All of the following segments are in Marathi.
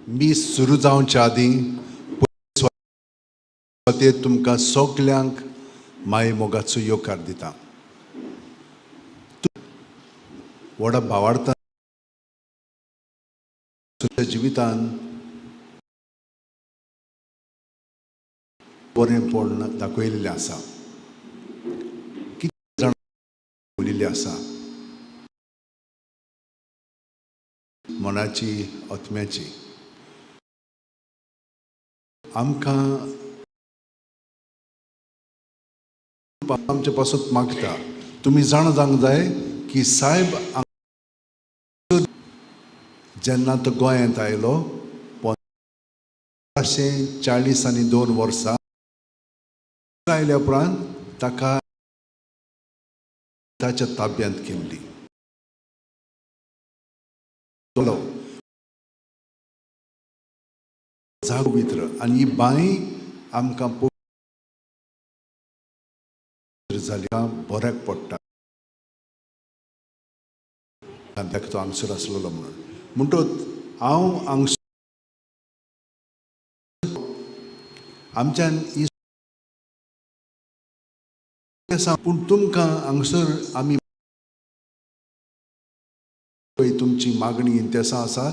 मी सुरू जावच्या आदीं स्वातेर तुमकां सगल्यांक माये मोगाचो येवकार दिता. व्हडा भावार्थान तुज्या जिवितान बरेंपण दाखयलेलें आसा. कितले जाण उलयिल्ले आसा मनाची आत्म्याची. आमकां आमचे पासून मागता तुमी जाणूंक जाय की साहेब जेन्ना तो गोंयांत आयलो 1942 वर्सां आयल्या उपरांत ताका ताच्या ताब्यांत केल्ली. जागो भितर आनी ही बांय आमकां जाल्यार बऱ्याक पडटा. ताका तो हांगसर आसलेलो म्हणटूच हांव हांगसर आमच्यान पूण तुमकां हांगसर आमी तुमची मागणी इंतेसां आसा.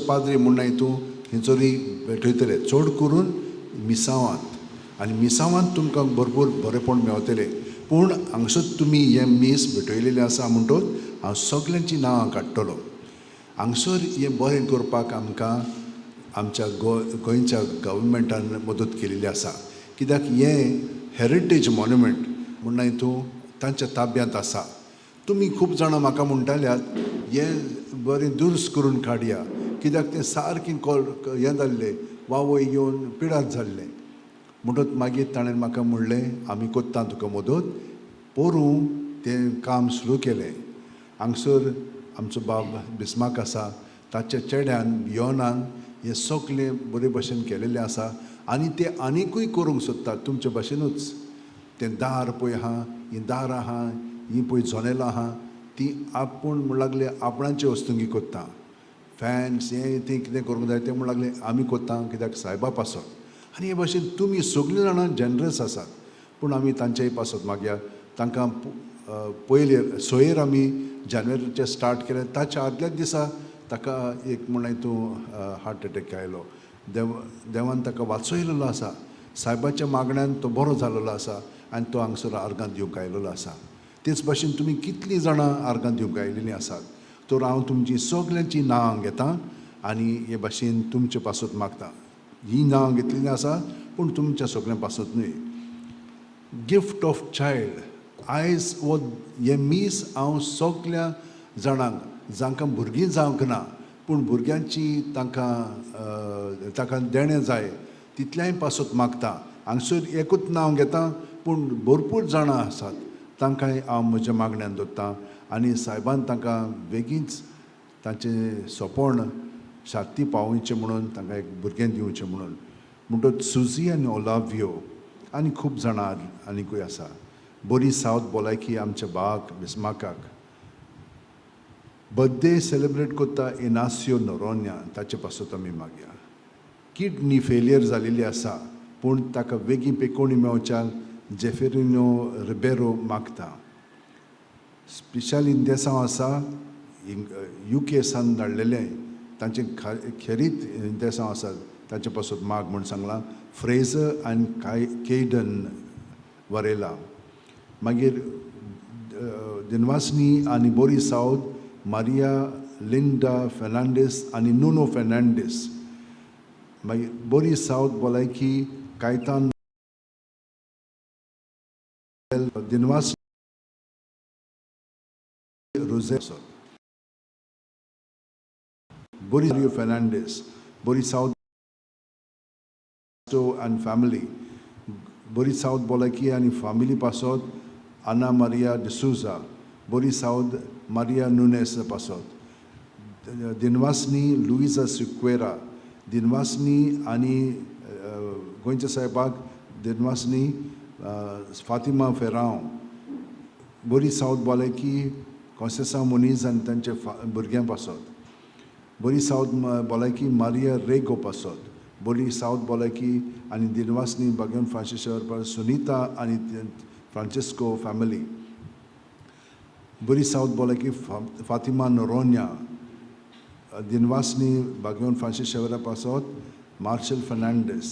पाद्री म्हणून हितून हिंचोरी भेटयतले चड करून मिसावांत आनी मिसावांत तुमकां भरपूर बरेपण मेळटलें. पूण हांगसर तुमी हे मीस भेटयलेले आसा म्हणटूच हांव सगल्यांची नांवां काडटलो. हांगसर हें बरें करपाक आमकां आमच्या गोंयच्या गव्हर्मेंटान मदत केलेली आसा. कित्याक हें हेरिटेज मॉन्युमेंट म्हणून हितून तांच्या ताब्यांत आसा. तुमी खूब जाणां म्हाका म्हणटाल्यात हें बरें दुरुस्त करून काडया कित्याक तें सारकें हें जाल्लें वावय येवन पिडार जाल्लें. म्हणटूच मागीर ताणें म्हाका म्हणलें आमी कोत्ता तुका मदत. पोरूं तें काम सुरू केलें. हांगसर आमचो बाब बिस्मार्क आसा ताच्या चेड्यान योनान हें सगलें बरे भशेन केलेलें आसा आनी तें आनिकूय करूंक सोदता तुमचे भशेनूच. तें दार पळय आहा हीं दारां आहा हीं पळय जनेलां आहा तीं आपूण म्हण लागलें आपणाचे वस्तूंकी कोत्ता. फॅन्स हें तें कितें करूंक जाय तें म्हण लागलें आमी कोत्ता कित्याक सायबा पासत. आनी हे भाशेन तुमी सगळीं जाणां जनरस आसात. पूण आमी तांचेय पासत मागया. तांकां पयलीं सोयेर आमी जानेवारीचे स्टार्ट केलें. ताच्या आदल्याच दिसा ताका एक म्हण हितून हार्ट एटॅक आयलो. देवान ताका वाचयलेलो आसा. सायबाच्या मागण्यान तो बरो जाल्लो आसा आनी तो हांगसर आर्गां दिवंक आयिल्लो आसा. तेच भाशेन तुमी कितलीं जाणां आर्गां दिवंक आयिल्लीं आसात. तर हांव तुमची सगल्यांची नांवां घेतां आनी हे भाशेन तुमचे पासून मागता. हीं नांवां घेतलेलीं आसा पूण तुमच्या सगळ्यां पासून न्हय. गिफ्ट ऑफ चायल्ड आयज हो हे मीस हांव सगल्या जाणांक जांकां भुरगीं जावंक ना पूण भुरग्यांची ताका देणें जाय तितल्याय पासून मागता. हांगसर एकूच नांव घेता पूण भरपूर जाणां आसात तांकांय हांव म्हज्या मागण्यान दवरतां आनी सायबान तांकां बेगीनच तांचें सोंपण शांती पावोवचें म्हणून तांकां एक भुरगें दिवचें म्हणून. म्हणटूच सुजी आनी ओलावियो आनी खूब जाणां आनिकूय आसा. बरी सावथ भलायकी आमच्या भावाक बिस्मार्काक. बर्थडे सेलेब्रेट कोत्ता इनासियो नोरोन्या ताचे पासून आमी मागया. किडनी फेलियर जालेली आसा पूण ताका बेगीन पेकोवणी मेळच्यान जेफेरिनो रिबेरो मागता. स्पेशल इंदेसांव आसा UK सान धाडलेलें तांचें खेरीत इंदेसांव आसा ताचे पासून माग म्हूण सांगलां. फ्रेझर आनी केडन वरेला. मागीर दिनवासनी आनी बोरी सावथ मारिया लिंडा फेर्नांडीस आनी नुनो फेर्नांडीस. मागीर बोरी सावथ भलायकी कायतान दिनवास रोझेस. बोरी फेर्नांडीस बोरी सावथ and family. बोरी सावथ भलायकी आनी फॅमिली पासत आना मारिया डिसूजा. बोरी सावथ मारिया नुनेस पासत. दिनवासनी लुइजा सिक्वेरा. दिनवासनी आनी गोंयच्या सायबाक दिनवासनी फातिमा फेरांव. बोरी सावथ भलायकी कॉन्सेसा मोनीज आनी तांचे भुरग्यां पासत. बरी सावथ भलायकी मारिया रेगो पासत, बरी सावथ भलायकी आनी दिनवासनी बागेवन फ्रांसिस सुनीता आनी फ्रांसिस्को फॅमिली, बरी सावथ भलायकी फातिमा नोरोन्या, दिनवासनी बागेवन फ्रांसिस शेवरा पासत मार्शल फर्नांडीस,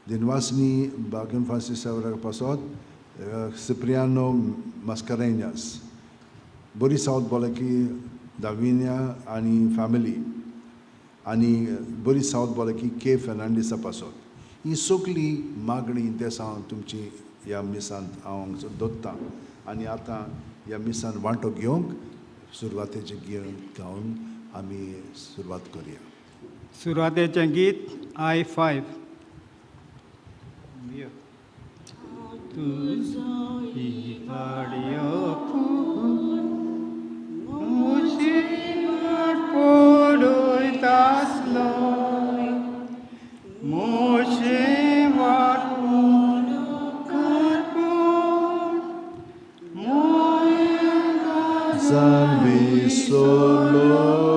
दिनवासनी बागेवन फ्रांसिस शेवरा पासत सिप्रियानो मास्कारेन्यास, बरी सावथ भलायकी दाविनिया आनी फॅमिली, आनी बरी सावथ भलायकी के फर्नांडीसा पासत ही सगळी मागणी देसांव तुमची ह्या मिसांत हांव दोत्तां. आनी आतां ह्या मिसान वांटो घेवंक सुरवातेचें गीत गावन आमी सुरवात करुया. सुरवातेचें गीत I5. तुजो इबाड्यो मुशीर पडोयत आसलो, मोशे वाटून करपून Salve soloi,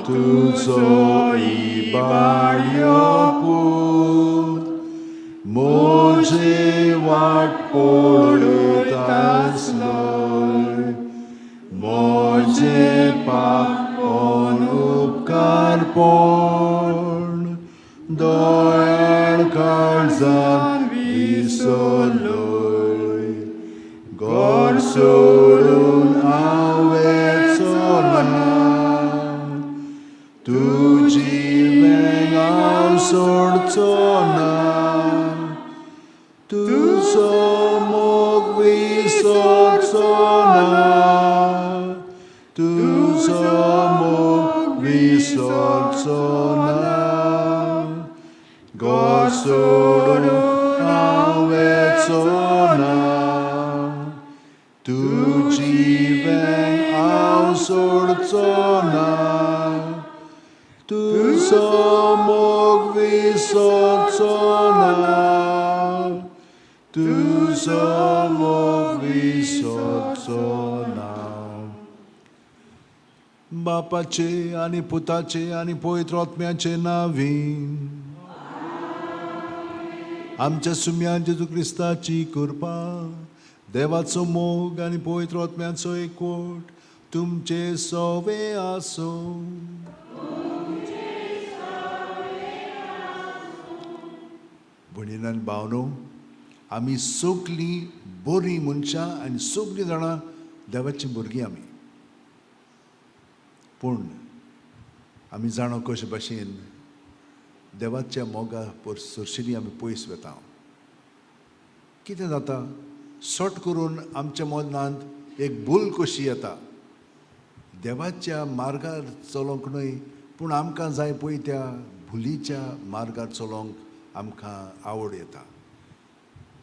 tuzo ibario put, moje wat polutasloi, moje pakon upkar pon, doyal karzan visoloi, gor solun avetsona, tuji vengav sortsona, tu somog visortsona, tu somog visortsona, gor solun avetsona, tu jiven ausortsona, tu somog visortsona, tu somog visortsona. बापाचे आनी पुताचे आनी पवित्र आत्म्याचे नांवीन, आमच्या सुम्या जेजू क्रिस्ताची कृपा, देवाचो मोग आनी पवित्र आत्म्याचो एकवट तुमचे सवे आसो. भयणीन आनी भावनो, आमी सगळीं बरीं मनशां आनी सगळीं जाणां देवाची भुरगीं आमी. पूण आमी जाणो कशे भाशेन देवाच्या मोगा सुरशिल्लीं आमी पयस वेता. कितें जाता, सट करून आमच्या मनांत एक भूल कशी येता. देवाच्या मार्गार चलोंक न्हय, पूण आमकां जाय पळय त्या भुलीच्या मार्गार चलोंक आमकां आवड येता.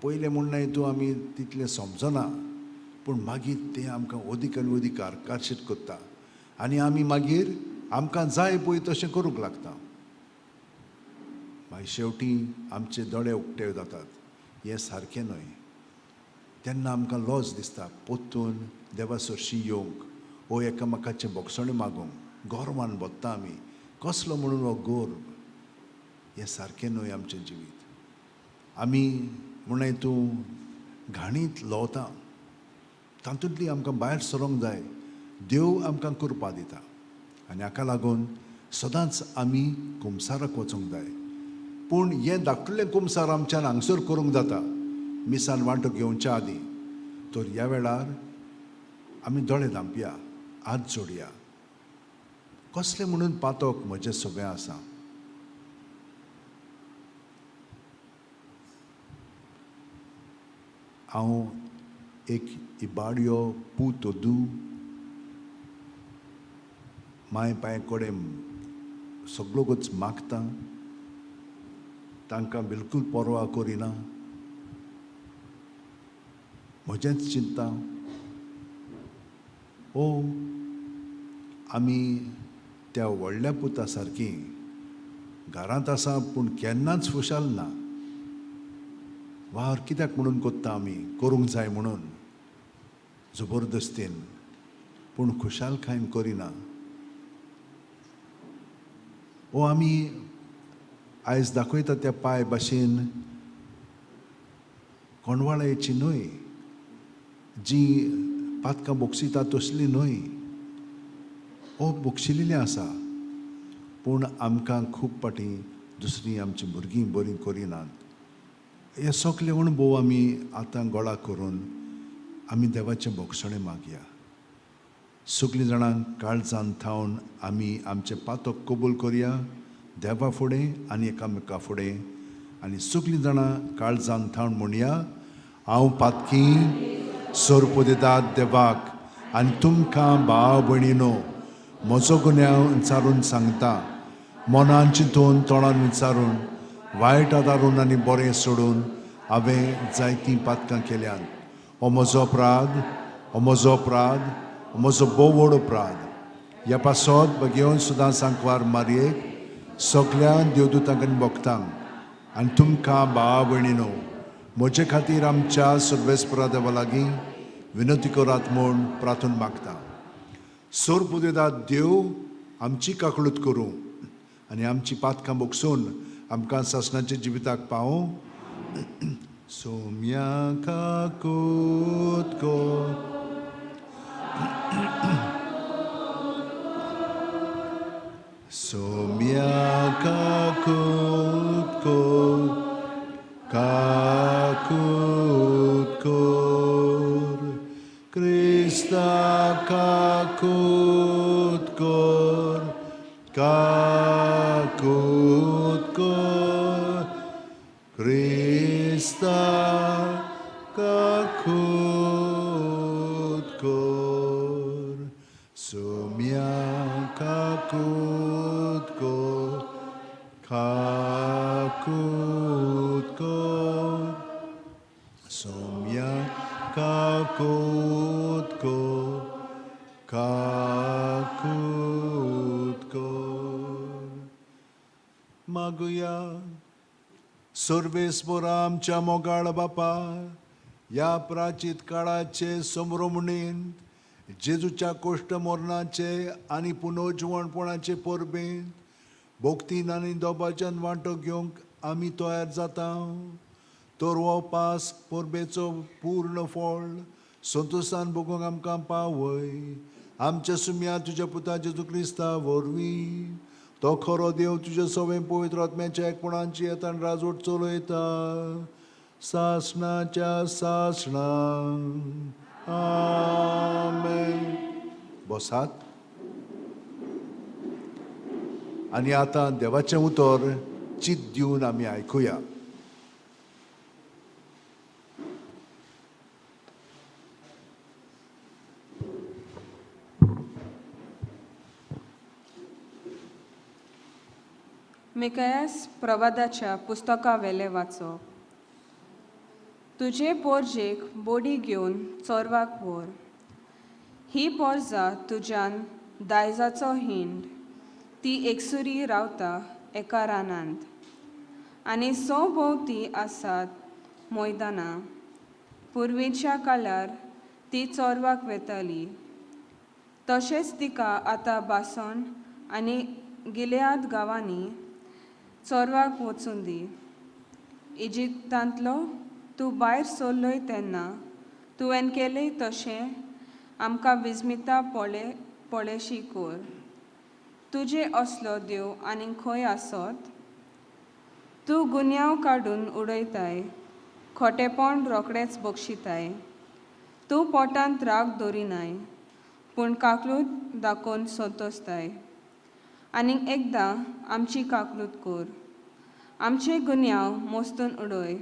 पयले म्हणना हितून आमी तितलें समजना, पूण मागीर तें आमकां अदीक आनी अदीक आकर्शीत करता आनी आमी मागीर आमकां जाय पळय तशें करूंक लागता. मागीर शेवटी आमचे दोळे उक्ते जातात. हें सारकें न्हय. तेन्ना आमकां लॉस दिसता पोत्तून देवा सरशी येवंक, वो एकामेकाचें बोगसणें मागूंक. गोरवान बोत्ता आमी, कसलो म्हणून हो गोर. हें सारकें न्हय आमचें जिवीत. आमी म्हणून हितून घाणींत लोवता, तातूंतली आमकां भायर सरोंक जाय. देव आमकां कृपा दिता आनी हाका लागून सदांच आमी कुमसाराक वचूंक जाय. पूण हें धाकटुलें कुमसार आमच्यान हांगसर करूंक जाता मिसान वांटो घेवच्या आदीं. तर ह्या वेळार आमी दोळे धांपया, हात जोडया. कसलें म्हणून पातोक म्हजें सगळें आसा. हांव एक इबाड्यो पुतोदू माय पांय कडेन सगळोच मागता. तांकां बिलकूल परवा करिना. म्हजेंच चिंता. ओ आमी त्या व्हडल्या पुता सारकीं घरांत आसा पूण केन्नाच खुशाल ना. वावर कित्याक म्हणून कोत्ता आमी, करूंक जाय म्हणून जबरदस्तीन. पूण खुशालकायेन करिना. ओ आमी आयज दाखयता त्या पांय भाशेन कोणवाळेची न्हय, जी पातकां बोगसिता तसली न्हय. ओ बोगशिल्लीं आसा, पूण आमकां खूब पाटी दुसरीं आमची भुरगीं बरीं करिनात. हे सगळे अणभव आमी आतां गोळा करून आमी देवाचें बोगसणें मागया. सगळीं जाणां काळजान थावन आमी आमचें पातक कबूल करया देवा फुडें आनी एकामेका फुडें. आनी सगळीं जाणां काळजान थावन म्हणया, हांव पातकी सोरपो दितात देवाक आनी तुमकां भाव भयणीनो म्हजो गुन्यांव विचारून सांगता. मनान चिंतून तोंडान विचारून वायट आदारून आनी बरें सोडून हांवें जायतीं पातकां केल्यात. हो म्हजो अपराध, हो म्हजो अपराध, हो म्हजो भोव व्हड अपराध. ह्या पासत घेवन सुद्दां सांकवार मारयेक सगळ्या देवदूतांक आनी भक्तांक आनी तुमकां भाव भयणीनो म्हजे खातीर आमच्या सर्वेस्परा देवा लागीं विनंती करात म्हूण प्रार्थना मागता. सोर दितात देव आमची काकळूत करूं आनी आमची पातकां बोगसून आमकां सासणाच्या जिविताक पावूं. सोम्या काकूत को सोम्या काकूत को काकूत कोर क्रिस्ता काकूत कोर काकूत कोर क्रिस्ता काकूत कोर सोम्या काकूत कोर काकूत कोर सोम्या काकूत कोर काकूत कोर. मागुया. सर्वेस्परा आमच्या मोगाळ बापा, ह्या प्राचीत काळाचे समरोमणींत जेजूच्या कोश्ट मरणाचे आनी पुनर्जीवणपणाचे परबेंत भोगतीन आनी दोबाच्यान वांटो घेवंक आमी तयार जाता. तर हो पास परबेचो पूर्ण फळ संतोशान भोगूंक आमकां पावय. आमच्या सुम्या तुज्या पुता जेजू क्रिस्ता वरवीं तो खरो देव तुजे सवें पवित्र आत्म्याच्या एकपणाची येतान राजवट चलयता सासणाच्या सासणां. आमेन. बसात. आनी आतां देवाचें उतर चित दिवन आमी आयकुया. मिकायास प्रवादाच्या पुस्तका वेले वाचप. तुजे पोरजेक बोडी घेवन चोरवाक व्हर. ही पोरजा तुज्यान दायजाचो हिंड. ती एकसुरी रावता एका रानांत आनी भोंवती आसात मैदानां. पुर्वीच्या काळार ती चोरवाक वेताली. तशेंच तिका आतां बासन आनी गिलेयाद गांवांनी चोरवाक वचून दी. इजिप्तांतलो तूं भायर सरलोय तेन्ना तुवें केलें तशें आमकां विस्मिता पळेशी कोर. तुजे असलो देव आनीक खंय आसत? तूं गुन्यांव काडून उडयताय, खोटेपण रोखडेंच बक्षिताय. तूं पोटांत राग दवरिनाय, पूण काकलूत दाखोवन संतोसताय. आनीक एकदां आमची काकलूत कोर. आमचे गुन्यांव मोस्तून उडय.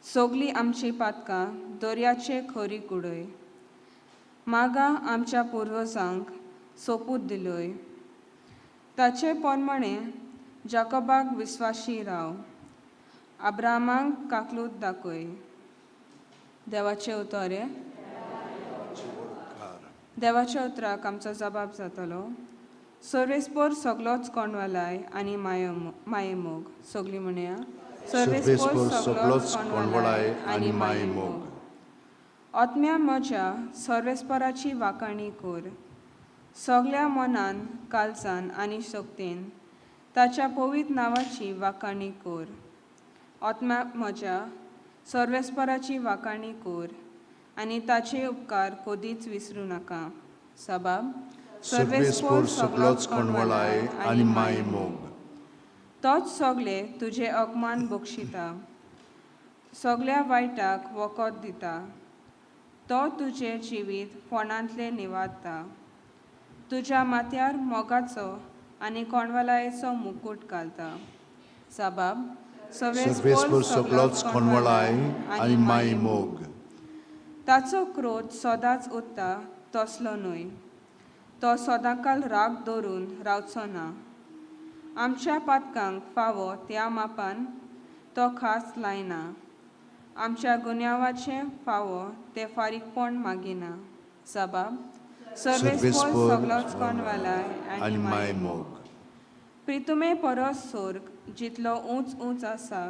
सगलीं आमची पातकां दर्याचे खोरीक उडय. मागा आमच्या पुर्वजांक सोपूत दिलोय. ताचे पोरमणें जाकोबाक विस्वाशी राव. अब्रामांक काकलूत दाखय. देवाचे उतोरे. देवाच्या उतराक आमचो जबाब जातलो. सर्वेस्पोर सगलोच कोणवालाय आनी मायेमोग. सगलीं म्हणया. सर्वेस्पोर सगलोच कोणवालाय आनी मायेमोग. आत्म्या म्हज्या सर्वेस्पराची वाखाणी कर. सगळ्या मनान, कालसान आनी शक्तीन ताच्या पवित्र नांवाची वाखाणी कर. आत्म्या म्हज्या सर्वेस्पराची वाखाणी कर आनी ताचे उपकार कधीच विसरूं नाका. सबाब सर्वेस्पोर सगळोच कोणवळाय आनी माय मोग. तोच सगळे तुजे अगमान बक्षिता, सगळ्या वायटाक वखद दिता. तो तुजें जिवीत फोंडांतले निवाडटा. तुज्या माथ्यार मोगाचो आनी कोणवलायेचो मुकूट घालता. सबाब सर्वेस्पोर सगळोच कोणवळाय आनी माय मोग. ताचो क्रोध सदांच उरता तसलो न्हय. तो सदांकाल राग दवरून रावचो ना. आमच्या पातकांक फावो त्या मापान तो खास लायना. आमच्या गुन्यांवाचे फावो ते फारीकपण मागिना. सबाब सर्वेस्पोर सगळोच कोणवालाय आनी माय मोग. प्रितुमे परस सोर्ग जितलो ऊंच ऊंच आसा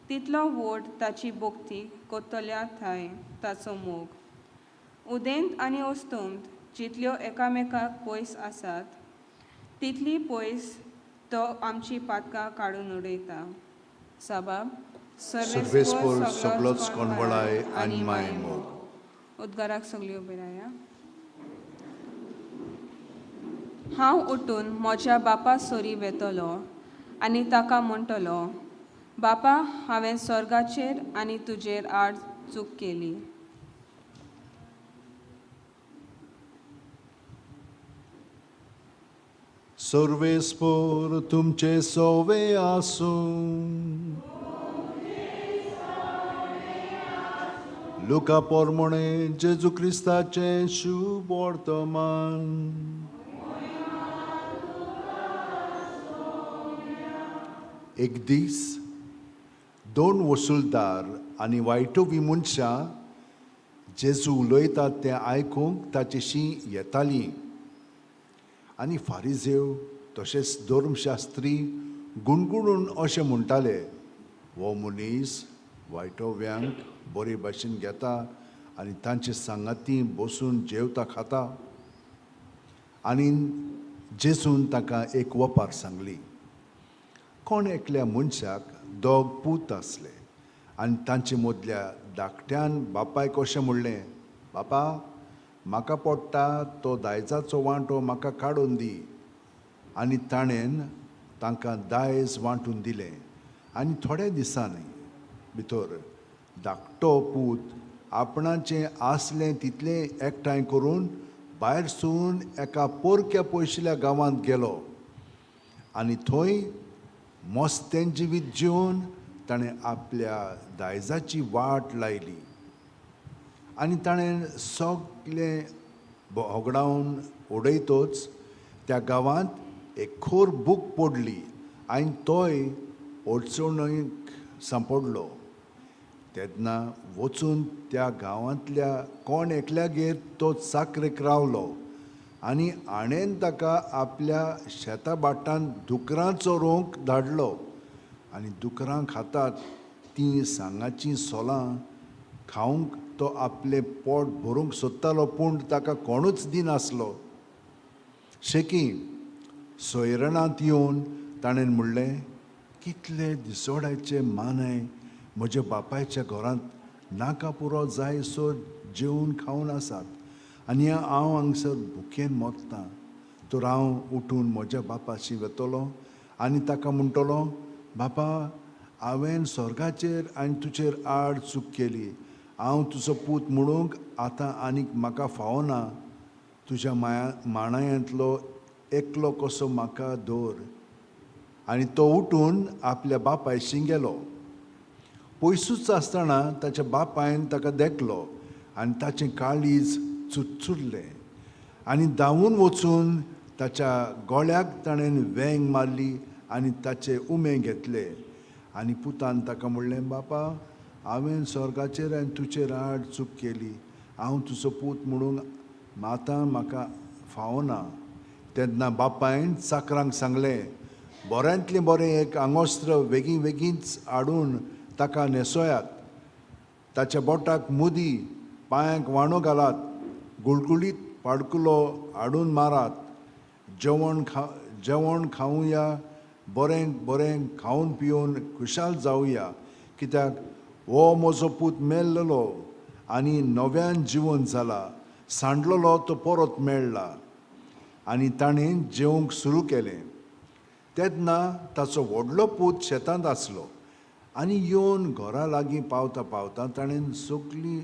तितलो व्हड ताची भोगती कोत्तल्या थाय ताचो मोग. उदेंत आनी ओस्तूंत जितल्यो एकामेकाक पयस आसात तितली पयस तो आमची पातकां काडून उडयता. सबाब सर्वेस्पोर सगळोच कोणवळाय आनी माय मोग. उद्गाराक सगळी उबी राया. हांव उठून म्हज्या बापा सोरी वेतलो आनी ताका म्हणटलो, बापा, हांवें स्वर्गाचेर आनी तुजेर आड चूक केली. सर्वेस्पोर तुमचे सोवे आसूं. लुका पोरमोणे जेजू क्रिस्ताचें शुभ वर्तमान. एक दीस दोन वसूलदार आनी वायटोवी मनशां जेजू उलयतात तें आयकूंक ताचेशी येतालीं. आनी फारिजेव तशेंच धर्मशास्त्री गुणगुणून अशें म्हणटाले, हो मनीस वायटोव्यांक बरे भाशेन घेता आनी तांचे सांगाती बसून जेवता खाता. आनी जेजून ताका एक वपार सांगली. कोण एकल्या मनशाक दोग पूत आसले आनी तांचे मदल्या धाकट्यान बापायक अशें म्हणलें, बापा, म्हाका पडटा तो दायजाचो वांटो म्हाका काडून दी. आनी ताणें तांकां दायज वांटून दिलें. आनी थोड्या दिसांनी भितर धाकटो पूत आपणाचें आसलें तितलें एकठांय करून भायर सून एका पोरक्या पयशिल्ल्या गांवांत गेलो. आनी थंय मस्तें जिवीत जिवन ताणें आपल्या दायजाची वाट लायली. आनी ताणें सगलें होगडावन उडयतच त्या गांवांत एक खोर बूक पडली आनी तोय अडचणीक सांपडलो. तेन्ना वचून त्या गांवांतल्या कोण एकल्यागेर तो चाकरेक रावलो आनी आणेन ताका आपल्या शेता बाटांत दुकरां चोरूंक धाडलो. आनी दुकरां खातात तीं सांगाचीं सोलां खावंक तो आपलें पोट भरूंक सोदतालो, पूण ताका कोणूच दिनासलो. शेकी सोयरणांत येवन ताणें म्हणलें, कितले दिसोड्याचे मानाय म्हज्या बापायच्या घरांत नाका पुरो जाय सो जेवून खावन आसात आनी हांव हांगसर भुकेन मरतां. तर हांव उठून म्हज्या बापाशी वतलो आनी ताका म्हणटलो, बापा, हांवें स्वर्गाचेर आनी तुजेर आड चूक केली. हांव तुजो पूत म्हणूंक आतां आनीक म्हाका फावना. तुज्या मांडायांतलो एकलो कसो म्हाका दवर. आनी तो उठून आपल्या बापायशी गेलो. पयसूच आसतना ताच्या बापायन ताका देखलो आनी ताचें काळीज चुचुरलें. आनी धांवून वचून ताच्या गोळ्याक ताणें वेंग मारली आनी ताचे उमे घेतले. आनी पुतान ताका म्हणलें, बापा, हांवें स्वर्गाचेर आनी तुजेर आड चूक केली. हांव तुजो पूत म्हणूंक आतां म्हाका फावना. तेन्ना बापायन चाकरांक सांगलें, बऱ्यांतलें बरें एक आंगोस्त्र बेगीच हाडून ताका न्हेसोयात. ताच्या बोटाक मुदी पांयांक वांडो घालात, गुळगुळीत पाडकुलो हाडून मारात, जेवण खावया, बरें बरें खावन पिवन खुशाल जावया, कित्याक हो म्हजो पूत मेल्लो आनी नव्यान जिवन जाला, सांडलेलो तो परत मेळ्ळा. आनी ताणें जेवंक सुरू केलें. तेन्ना ताचो व्हडलो पूत शेतांत आसलो आनी येवन घरा लागीं पावता पावता ताणें सगळीं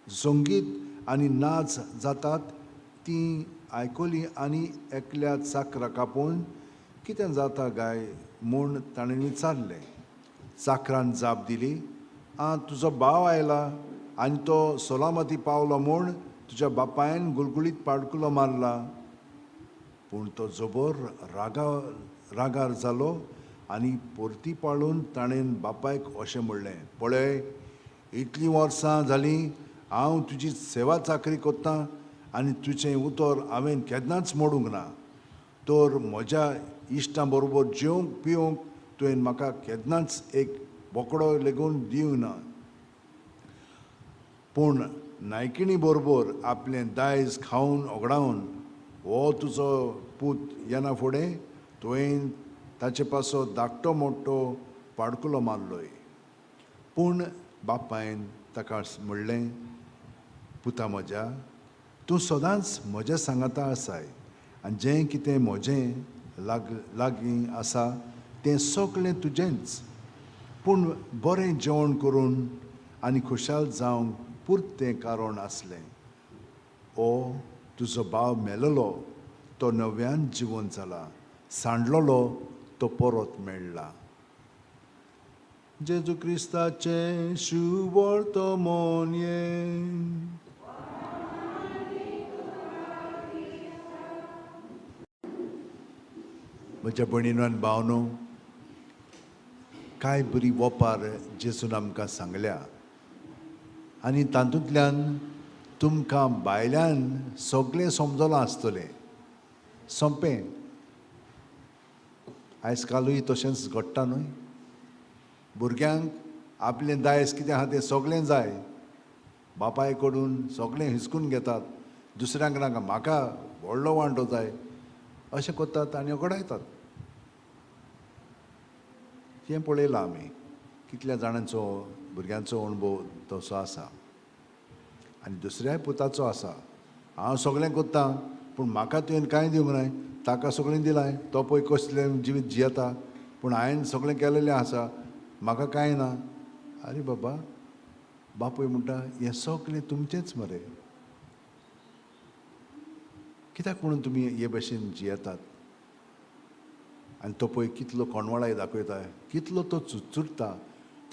संगीत आनी नाच जातात तीं आयकलीं आनी एकल्या चाकराक आपोवन कितें जाता गाय म्हूण ताणें विचारलें. चाकरान जाप दिली, तुजो भाव आयला आनी तो सोलामती पावलो म्हूण तुज्या बापायन गुळगुळीत पाडकुलो मारला. पूण तो जबर रागार जालो आनी परती पाळून ताणें बापायक अशें म्हणलें, पळय, इतलीं वर्सां जालीं हांव तुजी सेवा चाकरी कोत्तां आनी तुजें उतर हांवें केन्नाच मोडूंक ना. तर म्हज्या इश्टां बरोबर जेवंक पिवंक तुवें म्हाका केन्नाच एक बोकडो लेगून दिवं ना. पूण नायकिणी बरोबर आपलें दायज खावन ओगडावन हो तुजो पूत येना फुडें तुवें ताचे पासो धाकटो मोठो पाडकुलो मारलोय. पूण बापायन ताका म्हणलें, पुता म्हज्या, तूं सदांच म्हज्या सांगाता आसाय आनी जें कितें म्हजें लागीं आसा तें सगळें तुजेंच. पूण बरें जेवण करून आनी खुशाल जावंक पुरतें कारण आसलें. ओ तुजो भाव मेललो तो नव्यान जिवन जाला, सांडलेलो तो परत मेळ्ळा. जेजू क्रिस्ताचें शुवर्तमान म्हज्या भयणीनो आनी भावनो, कांय बरी वपार जेजून आमकां सांगल्या आनी तातूंतल्यान तुमकां भायल्यान सगळें समजलां आसतलें. सोंपें. आयज कालूय तशेंच घडटा न्हय. भुरग्यांक आपलें दायज कितें आहा तें सगळें जाय, बापाय कडून सगळें हिसकून घेतात, दुसऱ्यांक नाका म्हाका व्हडलो वांटो जाय अशें कोत्तात आनी ओगडायतात. हें पळयलां आमी. कितल्या जाणांचो भुरग्यांचो अणभव तसो आसा. आनी दुसऱ्याय पुताचो आसा. हांव सगळें कोत्तां पूण म्हाका तुवें कांय दिवंक नाय, ताका सगळें दिलां, तो पळय कसलें जिवीत जियेता, पूण हांवें सगळें केलेलें आसा, म्हाका कांय ना. आरे बाबा, बापूय म्हणटा हें सगळें तुमचेंच मरे. कित्याक म्हणून तुमी हे भशेन जियेतात. आनी तो पळय कितलो कोणवळाय दाखयता, कितलो तो चुचुरता.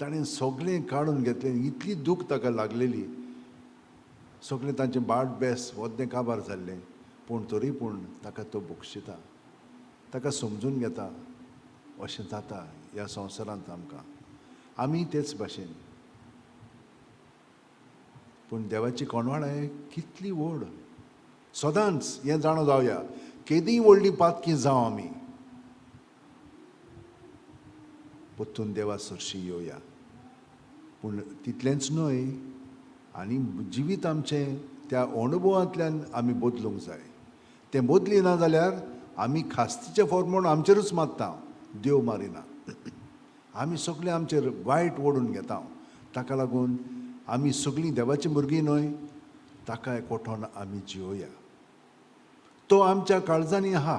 ताणें सगळें काडून घेतलें, इतली दूख ताका लागलेली, सगळें तांचें बाट बेस वद्दें काबार जाल्लें. पूण तरी पूण ताका तो बक्षिता, ताका समजून घेता. अशें जाता ह्या संवसारांत आमकां. आमी तेच भाशेन. पूण देवाची कोणवाळाय कितली व्हड. सदांच हें जाणो जावया, केदीय व्हडली पातकी जावं आमी, परतून देवा सरशी येवया. पूण तितलेंच न्हय, आनी जिवीत आमचें त्या अणभवांतल्यान आमी बदलूंक जाय. तें बदली ना जाल्यार आमी खास्तीचे फॉर्मून आमचेरूच मारता, देव मारिना. आमी सगळें आमचेर वायट ओडून घेता. ताका लागून आमी सगळीं देवाची भुरगीं न्हय, ताका एकवटोन आमी जियोया. तो आमच्या काळजांनी आहा.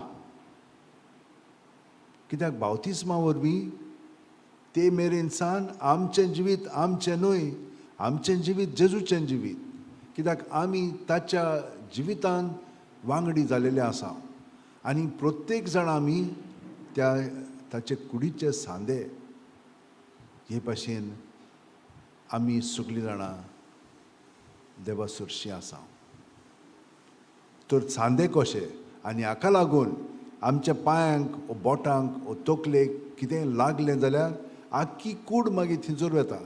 कित्याक बावतिस्मा वरवीं ते मेरेन सान आमचें जिवीत आमचें न्हय, आमचें जिवीत जेजूचें जिवीत. कित्याक आमी ताच्या जिवितान वांगडी जालेले आसा आनी प्रत्येक जाण आमी ताचे कुडीचे सांदे. हे भाशेन आमी सगळीं जाणां देवा सरशी आसा. तर सांदे कशे आनी हाका लागून आमच्या पांयांक वा बोटांक वा तकलेक कितें लागलें जाल्यार आख्खी कूड मागीर थिंचोर वता.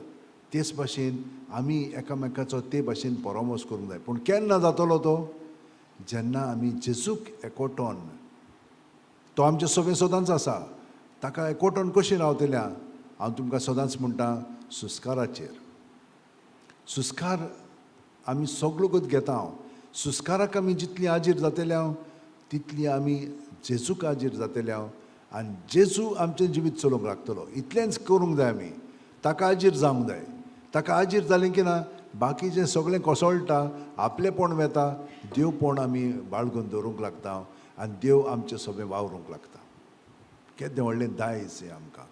तेच भाशेन आमी एकामेकाचो ते भाशेन परामर्श करूंक जाय. पूण केन्ना जातलो तो? जेन्ना आमी जेजूक एकवटोन, तो आमचे सगळे सदांच आसा, ताका एकवटोन कशीं रावतल्या? हांव तुमकां सदांच म्हणटा, सुस्काराचेर. सुस्कार आमी सगळोच घेता हांव सुस्काराक आमी जितली आजीर जातले हांव तितली आमी जेजूक आजीर जातले हांव आनी जेजू आमचें जिवीत चलोवंक लागतलो इतलेंच करूंक जाय आमी ताका आजीर जावंक जाय ताका आजीर जालें की ना बाकीचें सगळें कोसळटा आपलेपण वेता देवपण आमी बाळगून दवरूंक लागता आनी देव आमचें सगळें वावरूंक लागता केदें व्हडलें दायज हें आमकां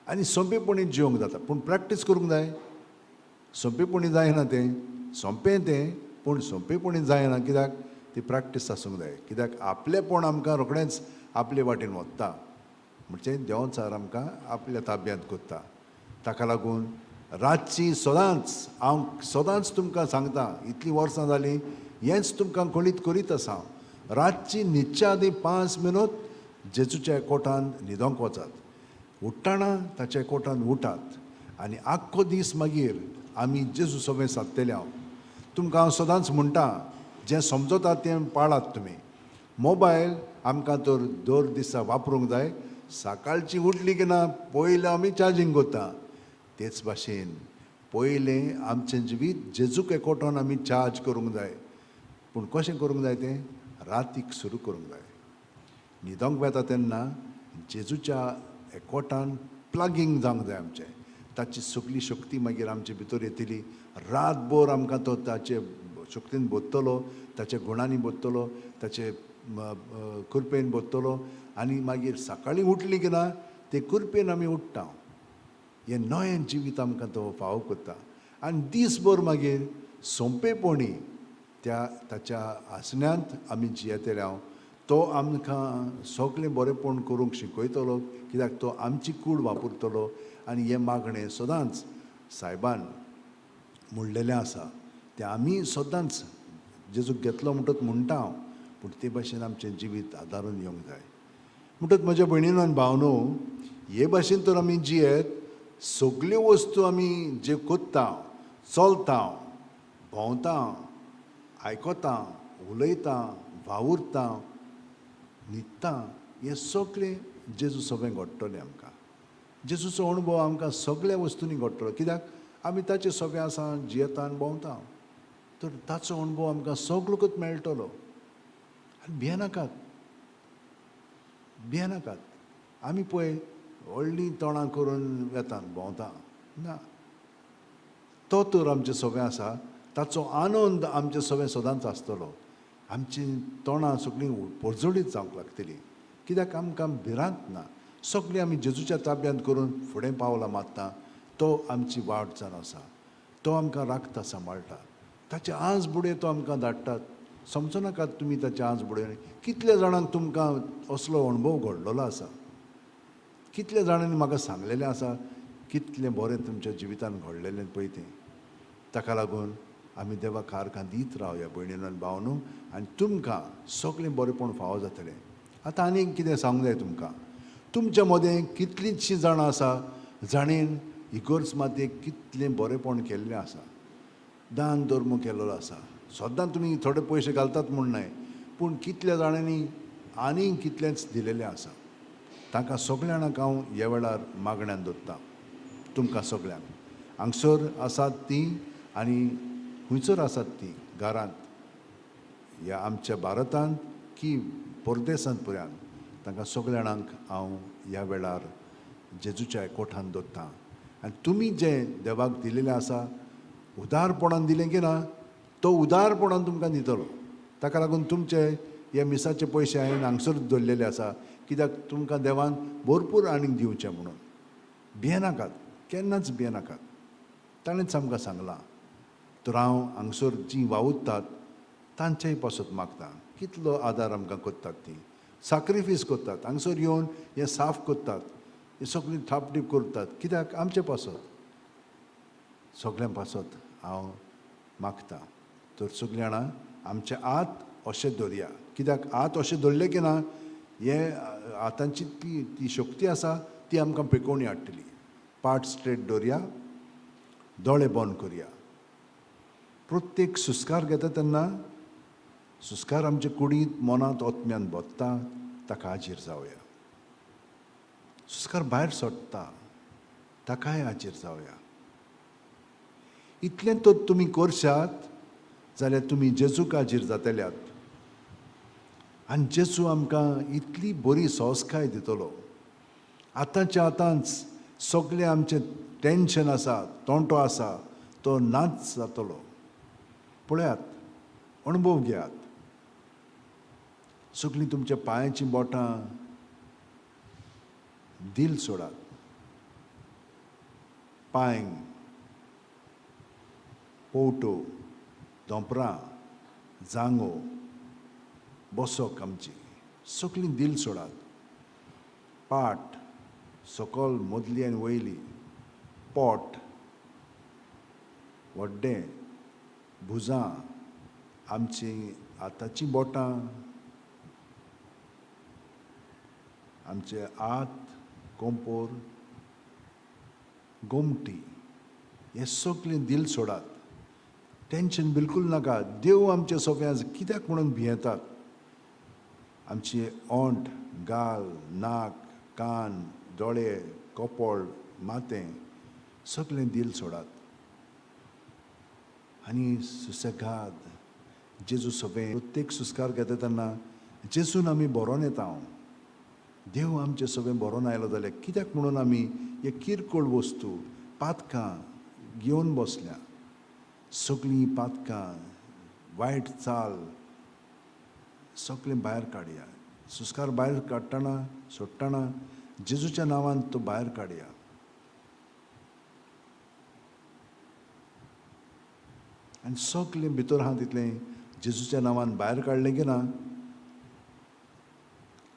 आनी सोंपेपणी जिवंक जाता पूण प्रॅक्टीस करूंक जाय सोंपेपणी जायना तें सोंपें तें पूण सोंपेपणी जायना कित्याक ती प्रॅक्टीस आसूंक जाय कित्याक आपलेपण आमकां रोखडेंच आपले वाटेन वता म्हणजे देंवचार आमकां आपल्या ताब्यांत करता ताका लागून रातची सदांच हांव सदांच तुमकां सांगता इतलीं वर्सां जालीं हेंच तुमकां कळीत करीत आसा हांव रातची न्हिदच्या आदीं 5 मिनट जेजूच्या एकवटान न्हिदोंक वचात उठ्ठाना ताच्या एकवटान उठात आनी आख्खो दीस मागीर आमी जेजू सगळें सादतले हांव तुमकां हांव सदांच म्हणटा जें समजता तें पाळात तुमी मोबायल आमकां तर दर दिसा वापरूंक जाय सकाळची उठली की ना पयलें आमी चार्जींग करता तेच भाशेन पयलें आमचें जिवीत जेजूक एकवटान आमी चार्ज करूंक जाय पूण कशें करूंक जाय तें रातीक सुरू करूंक जाय न्हिदोंक वेता तेन्ना जेजूच्या एकवटान प्लगींग जावंक जाय आमचें ताची सगळी शक्ती मागीर आमचे भितर येतली रातभर आमकां तो ताचे शक्तीन बोदतलो ताच्या गुणांनी बोदतलो ताचे कृपेन बोदतलो आनी मागीर सकाळीं उठली की ना ते कृपेन आमी उठ्ठा हें नवें जिवीत आमकां तो फावो करता आनी दीसभर मागीर सोंपेपणी ताच्या आसण्यांत आमी जियेतले हांव तो आमकां सगळें बरेंपण करूंक शिकयतलो कित्याक तो आमची कूड वापरतलो आनी हें मागणें सदांच सायबान म्हणलेलें आसा तें आमी सदांच जेजूक घेतलो म्हणटत म्हणटा हांव पूण ते भाशेन आमचें जिवीत आदारून येवंक जाय म्हणटत म्हज्या भयणीनो आनी भावनो हे भाशेन तर आमी जियेत सगल्यो वस्तू आमी जे कोत्ता चलता भोंवता आयकोता उलयता वावुरता न्हिदता हें सगळें जेजू सगळें घडटलें आमकां जेजूचो अणभव आमकां सगळ्या वस्तूंनी घडटलो कित्याक आमी ताचें सगळें आसा जियेता आनी भोंवता तर ताचो अणभव आमकां सगळोच मेळटलो आनी भियेनाकात आमी पळय व्हडलीं तोंडां करून वेता भोंवता ना तो तर आमचें सगळें आसा ताचो आनंद आमचें सगळें सदांच आसतलो आमचीं तोंडां सगळीं परजोडीत जावंक लागतलीं कित्याक आमकां भिरांत ना सगळें आमी जेजूच्या ताब्यांत करून फुडें पावलां मारता तो आमची वाट जावन आसा तो आमकां राखता सांबाळटा ताचे आज बुडे तो आमकां धाडटात समजो नाकात तुमी ताचे आज बुडे कितले जाणांक तुमकां असलो अणभव घडलेलो आसा कितले जाणांनी म्हाका सांगलेलें आसा कितलें बरें तुमच्या जिवितान घडलेलें पळय तें ताका लागून आमी देवाक कारकां दीत रावया भयणीनो आनी भावनो आनी तुमकां सगळें बरेंपण फावो जातलें आतां आनीक कितें सांगूंक जाय तुमकां तुमच्या मदें कितलींशीं जाणां आसा जाणेन इगर्ज मातयेक कितलें बरेंपण केल्लें आसा दान धर्म केल्लो आसा सद्दां तुमी थोडे पयशे घालतात म्हूण न्हय पूण कितल्या जाणांनी आनीक कितलेंच दिलेलें आसा तांकां सगळ्या जाणांक हांव ह्या वेळार मागण्यांत दवरतां तुमकां सगळ्यांक हांगसर आसात तीं आनी खुंयसर आसात तीं घरांत ह्या आमच्या भारतांत की परदेसांत पर्यांत तांकां सगळ्या जाणांक हांव ह्या वेळार जेजूच्या एकवटान दवरतां आनी तुमी जें देवाक दिलेलें आसा उदारपणान दिलें की ना तो उदारपणान तुमकां दितलो ताका लागून तुमचे हे मिसाचे पयशे हांवें हांगसर दवरलेले आसा कित्याक तुमकां देवान भरपूर आनीक दिवचें म्हणून भियेनाकात केन्नाच भियेनाकात ताणेंच आमकां सांगलां तर हांव हांगसर जीं वावुरतात तांचेय पासत मागता कितलो आदार आमकां करतात तीं सॅक्रिफीस करतात हांगसर येवन हें साफ करतात हें सगळीं थापटीप करतात कित्याक आमचे पासत सगळ्यां पासत हांव मागतां तर सगळीं जाणां आमचे आत अशें दवरया कित्याक आत अशें दवरलें की ना हे आतांची ती शक्ती आसा ती आमकां पेकोवणी हाडटली पाट स्ट्रेट दवरया दोळे बंद करया प्रत्येक सुस्कार घेता तेन्ना सुस्कार आमचे कुडींत मनांत ओतम्यान बसता ताका हाजीर जावया सुस्कार भायर सडटा ताकाय हाजीर जावया इतलें तर तुमी करशात जाल्यार तुमी जेजू काजीर जातल्यात. आनी जेजू आमकां इतली बरी संस्काय दितलो. आतांच्या आतांच सगळें आमचें टेन्शन आसा, तोंटो आसा, तो नाच जातलो. पळयात, अणभव घेयात. सगळीं तुमच्या पांयाचीं बोटां दिल सोडात. पांय, पोवटो, दोंपरां, जांगो, बसक आमची सगळीं दिल सोडात. पाट, सकयल, मदली आनी वयली, पोट, व्हड्डें, भुजां, आमचीं हाताचीं बोटां, आमचे हात, कोंपोर, गोमटी, हें सगळें दिल सोडात. टेन्शन बिलकूल नाका. देव आमचे सगळ्यां कित्याक म्हणून भियेतात. आमची ओंठ, गाल, नाक, कान, दोळे, कपोळ, माथें सगळें दिल सोडात. आनी सुसेगाद जेजू सगळें प्रत्येक सुस्कार घेता तेन्ना जेजून आमी बरोवन येता. देव आमचें सगळें बरोवन आयलो जाल्यार कित्याक म्हणून आमी हे किरकोळ वस्तू, पातकां घेवन बसल्या. सगळीं पातकां, वायट चाल सगळें भायर काडया. सुस्कार भायर काडटना, सोडटना जेजूच्या नांवान तो भायर काडया. आनी सगळें भितर आहा तितलें जेजूच्या नांवान भायर काडलें की ना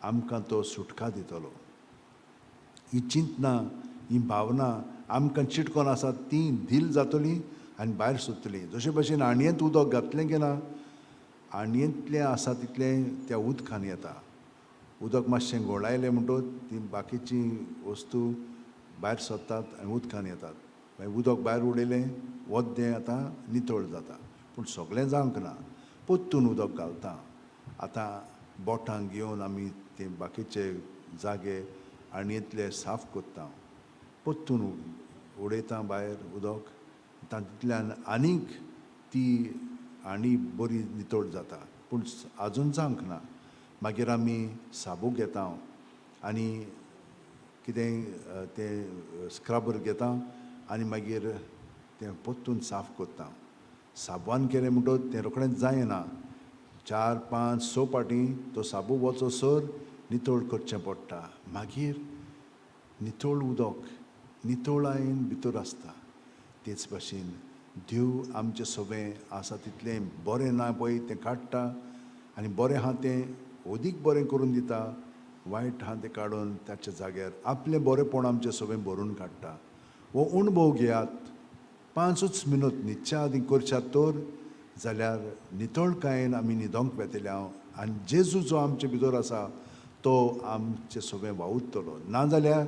आमकां तो सुटका दितलो. ही चिंतना, ही भावना आमकां चिटकोन आसात ती दिल जातली आनी भायर सरतली. जशे भशेन आणयेंत उदक घातलें की ना आणयेंतलें आसा तितलें त्या उदकान येता. उदक मातशें घोळायलें म्हणटच ती बाकीची वस्तू भायर सरतात आनी उदकान येतात. मागीर उदक भायर उडयलें वद्दें आतां नितळ जाता. पूण सगळें जावंक ना. पोत्तून उदक घालता. आतां बोटांक घेवन आमी ते बाकीचे जागे आणयेंतले साफ कोत्ता. पोत्तून उडयता भायर उदक. तातूंतल्यान आनीक ती आनी बरी नितळ जाता. पूण आजून जावंक ना. मागीर आमी साबू घेता आनी कितेंय तें स्क्रबर घेता आनी मागीर तें पोत्तून साफ कोत्ता. साबवान केलें म्हणटच तें रोखडेंच जायना. 4-5-6 पाटी तो साबू वचसर नितळ करचें पडटा. मागीर नितळ उदक नितळायेन भितर आसता. तेच भाशेन देव आमचें सगळें आसा तितलें बरें ना पळय तें काडटा आनी बरें आहा तें अदीक बरें करून दिता. वायट आहा तें काडून ताच्या जाग्यार आपलें बरेंपण आमचें सगळें भरून काडटा. हो अणभव घेयात. 5 मिनट न्हिदच्या आदीं करशात तर जाल्यार नितळकायेन आमी न्हिदोंक वेतल्या आनी जेजू जो आमचे भितर आसा तो आमचें सगळें वावुरतलो. नाजाल्यार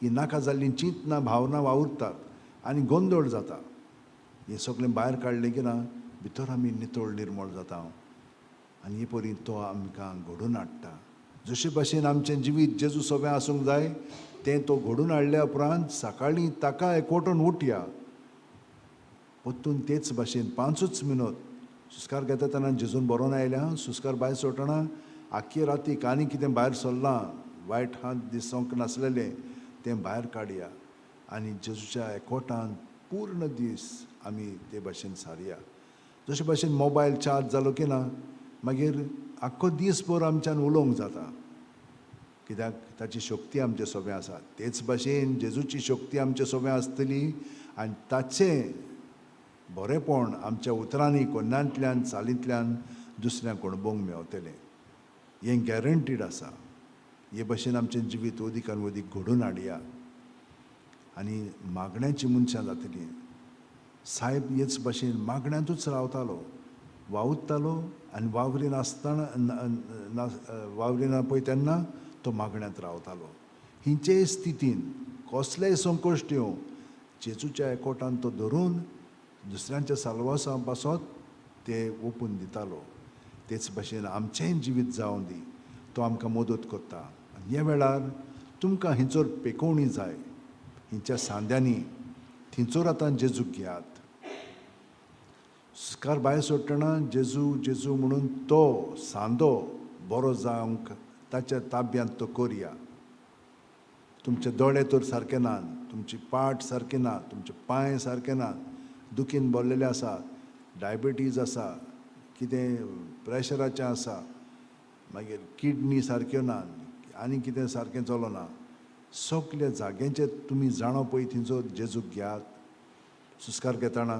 ही नाका जाल्लीं चिंतना भावना वावुरतात आनी गोंदळ जाता. हें सगळें भायर काडलें की ना भितर आमी नितळ निर्मळ जाता आनी हे परी तो आमकां घडोवन हाडटा. जशे भशेन आमचें जिवीत जेजू सगळें आसूंक जाय तें तो घडोवन हाडल्या उपरांत सकाळीं ताका एकवटून उठया. पोत्तून तेच भाशेन 5 मिनट सुस्कार घेता तेन्ना जेजून बरोवन आयल्या. सुस्कार भायर सोडटना आख्खी रातीक आनी कितें भायर सरलां वायट हात दिसोंक नासलेलें तें भायर काडया आनी जेजूच्या एकवटान पूर्ण दीस आमी ते भाशेन सारया. जशे भाशेन मोबायल चार्ज जालो की ना मागीर आख्खो दीसभर आमच्यान उलोवंक जाता. कित्याक ताची शक्ती आमचे सगळें आसा. तेच भाशेन जेजूची शक्ती आमचे सगळें आसतली आनी ताचें बरेंपण आमच्या उतरांनी कोन्यांतल्यान चालींतल्यान दुसऱ्यांक अणभवंक मेवतलें. हें गॅरंटीड आसा. हे भाशेन आमचें जिवीत अदीक आनी अदीक घडोवन हाडया आनी मागण्याची मनशां जातलीं. साहेब हेच भाशेन मागण्यांतूच रावतालो, वावुरतालो आनी वावरी नासतना वावरिना पळय तेन्ना तो मागण्यांत रावतालो. हिंचे स्थितीन कसलेय संकश्ट येवं जेजूच्या एकवटान तो धरून दुसऱ्यांच्या साल्वासा पासत ते ओपून दितालो. तेच भाशेन आमचेंय जिवीत जावं दी. तो आमकां मदत करता. ह्या वेळार तुमकां हिंचोर पेकोवणी जाय. हिंच्या सांद्यांनी थिंचोर आतां जेजूक घेयात. सुस्कार भायर सोडटना जेजू जेजू म्हणून तो सांदो बरो जावंक ताच्या ताब्यांत तो करया. तुमचे दोळे तर सारके नात, तुमची पाट सारकी ना, तुमचे पांय सारके नात, दुखीन भरलेले आसा, डायबिटीज आसा, कितें प्रेशराचें आसा, मागीर किडनी सारक्यो ना, आनी कितें सारकें चलना, सगल्या जाग्यांचेर तुमी जाणो पळय थिंचो जेजूक घेयात. सुस्कार घेतना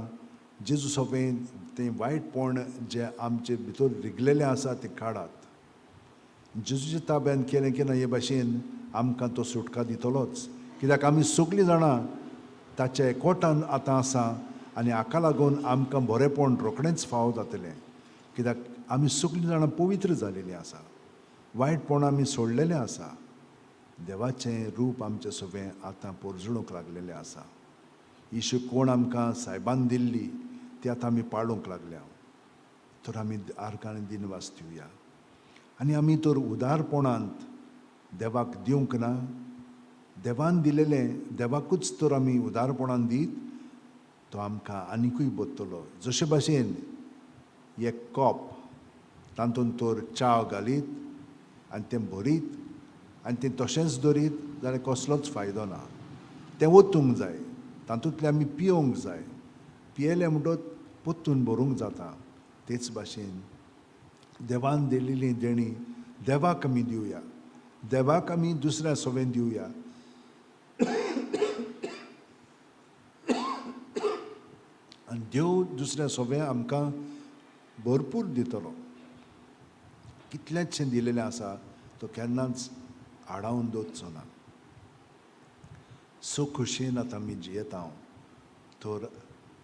जेजू सोबेन तें वायटपण जें आमचे भितर रिगलेलें आसा तें काडात. जेजूच्या ताब्यान केलें की ना हे भाशेन आमकां तो सुटका दितलोच. कित्याक आमी सगळीं जाणां ताच्या एकवटान आतां आसा आनी हाका लागून आमकां बरेंपण रोखडेंच फावो जातलें. कित्याक आमी सगळीं जाणां पवित्र जालेलीं आसा, वायटपण आमी सोडलेलें आसा. देवाचें रूप आमचे सोबें आतां परजुळूंक लागलेलें आसा. येशू कोण आमकां सायबान दिल्ली ती आतां आमी पाळूंक लागल्या. तर आमी आर्गान दिनवास दिवया आनी आमी तर उदारपणांत देवाक दिवंक ना, देवान दिलेलें देवाकूच तर आमी उदारपणान दीत, तो आमकां आनिकूय बदतलो. जशे भाशेन एक कॉप तातूंत तर च्या घालीत आनी तें भरीत आनी तें तशेंच दवरीत जाल्यार कसलोच फायदो ना. तें ओतूंक जाय, तातूंतलें आमी पियोंक जाय. पियेलें म्हणटच पोत्तून भरूंक जाता. तेच भाशेन देवान दिल्लीं देणी देवाक आमी दिवया, देवाक आमी दुसऱ्या सोबेन दिवया. आनी देव दुसऱ्या सोबें आमकां भरपूर दितलो. कितलेंचशें दिलेलें आसा तो केन्नाच आडावन दवरचो ना. सो खोशयेन आतां आमी जियेता तर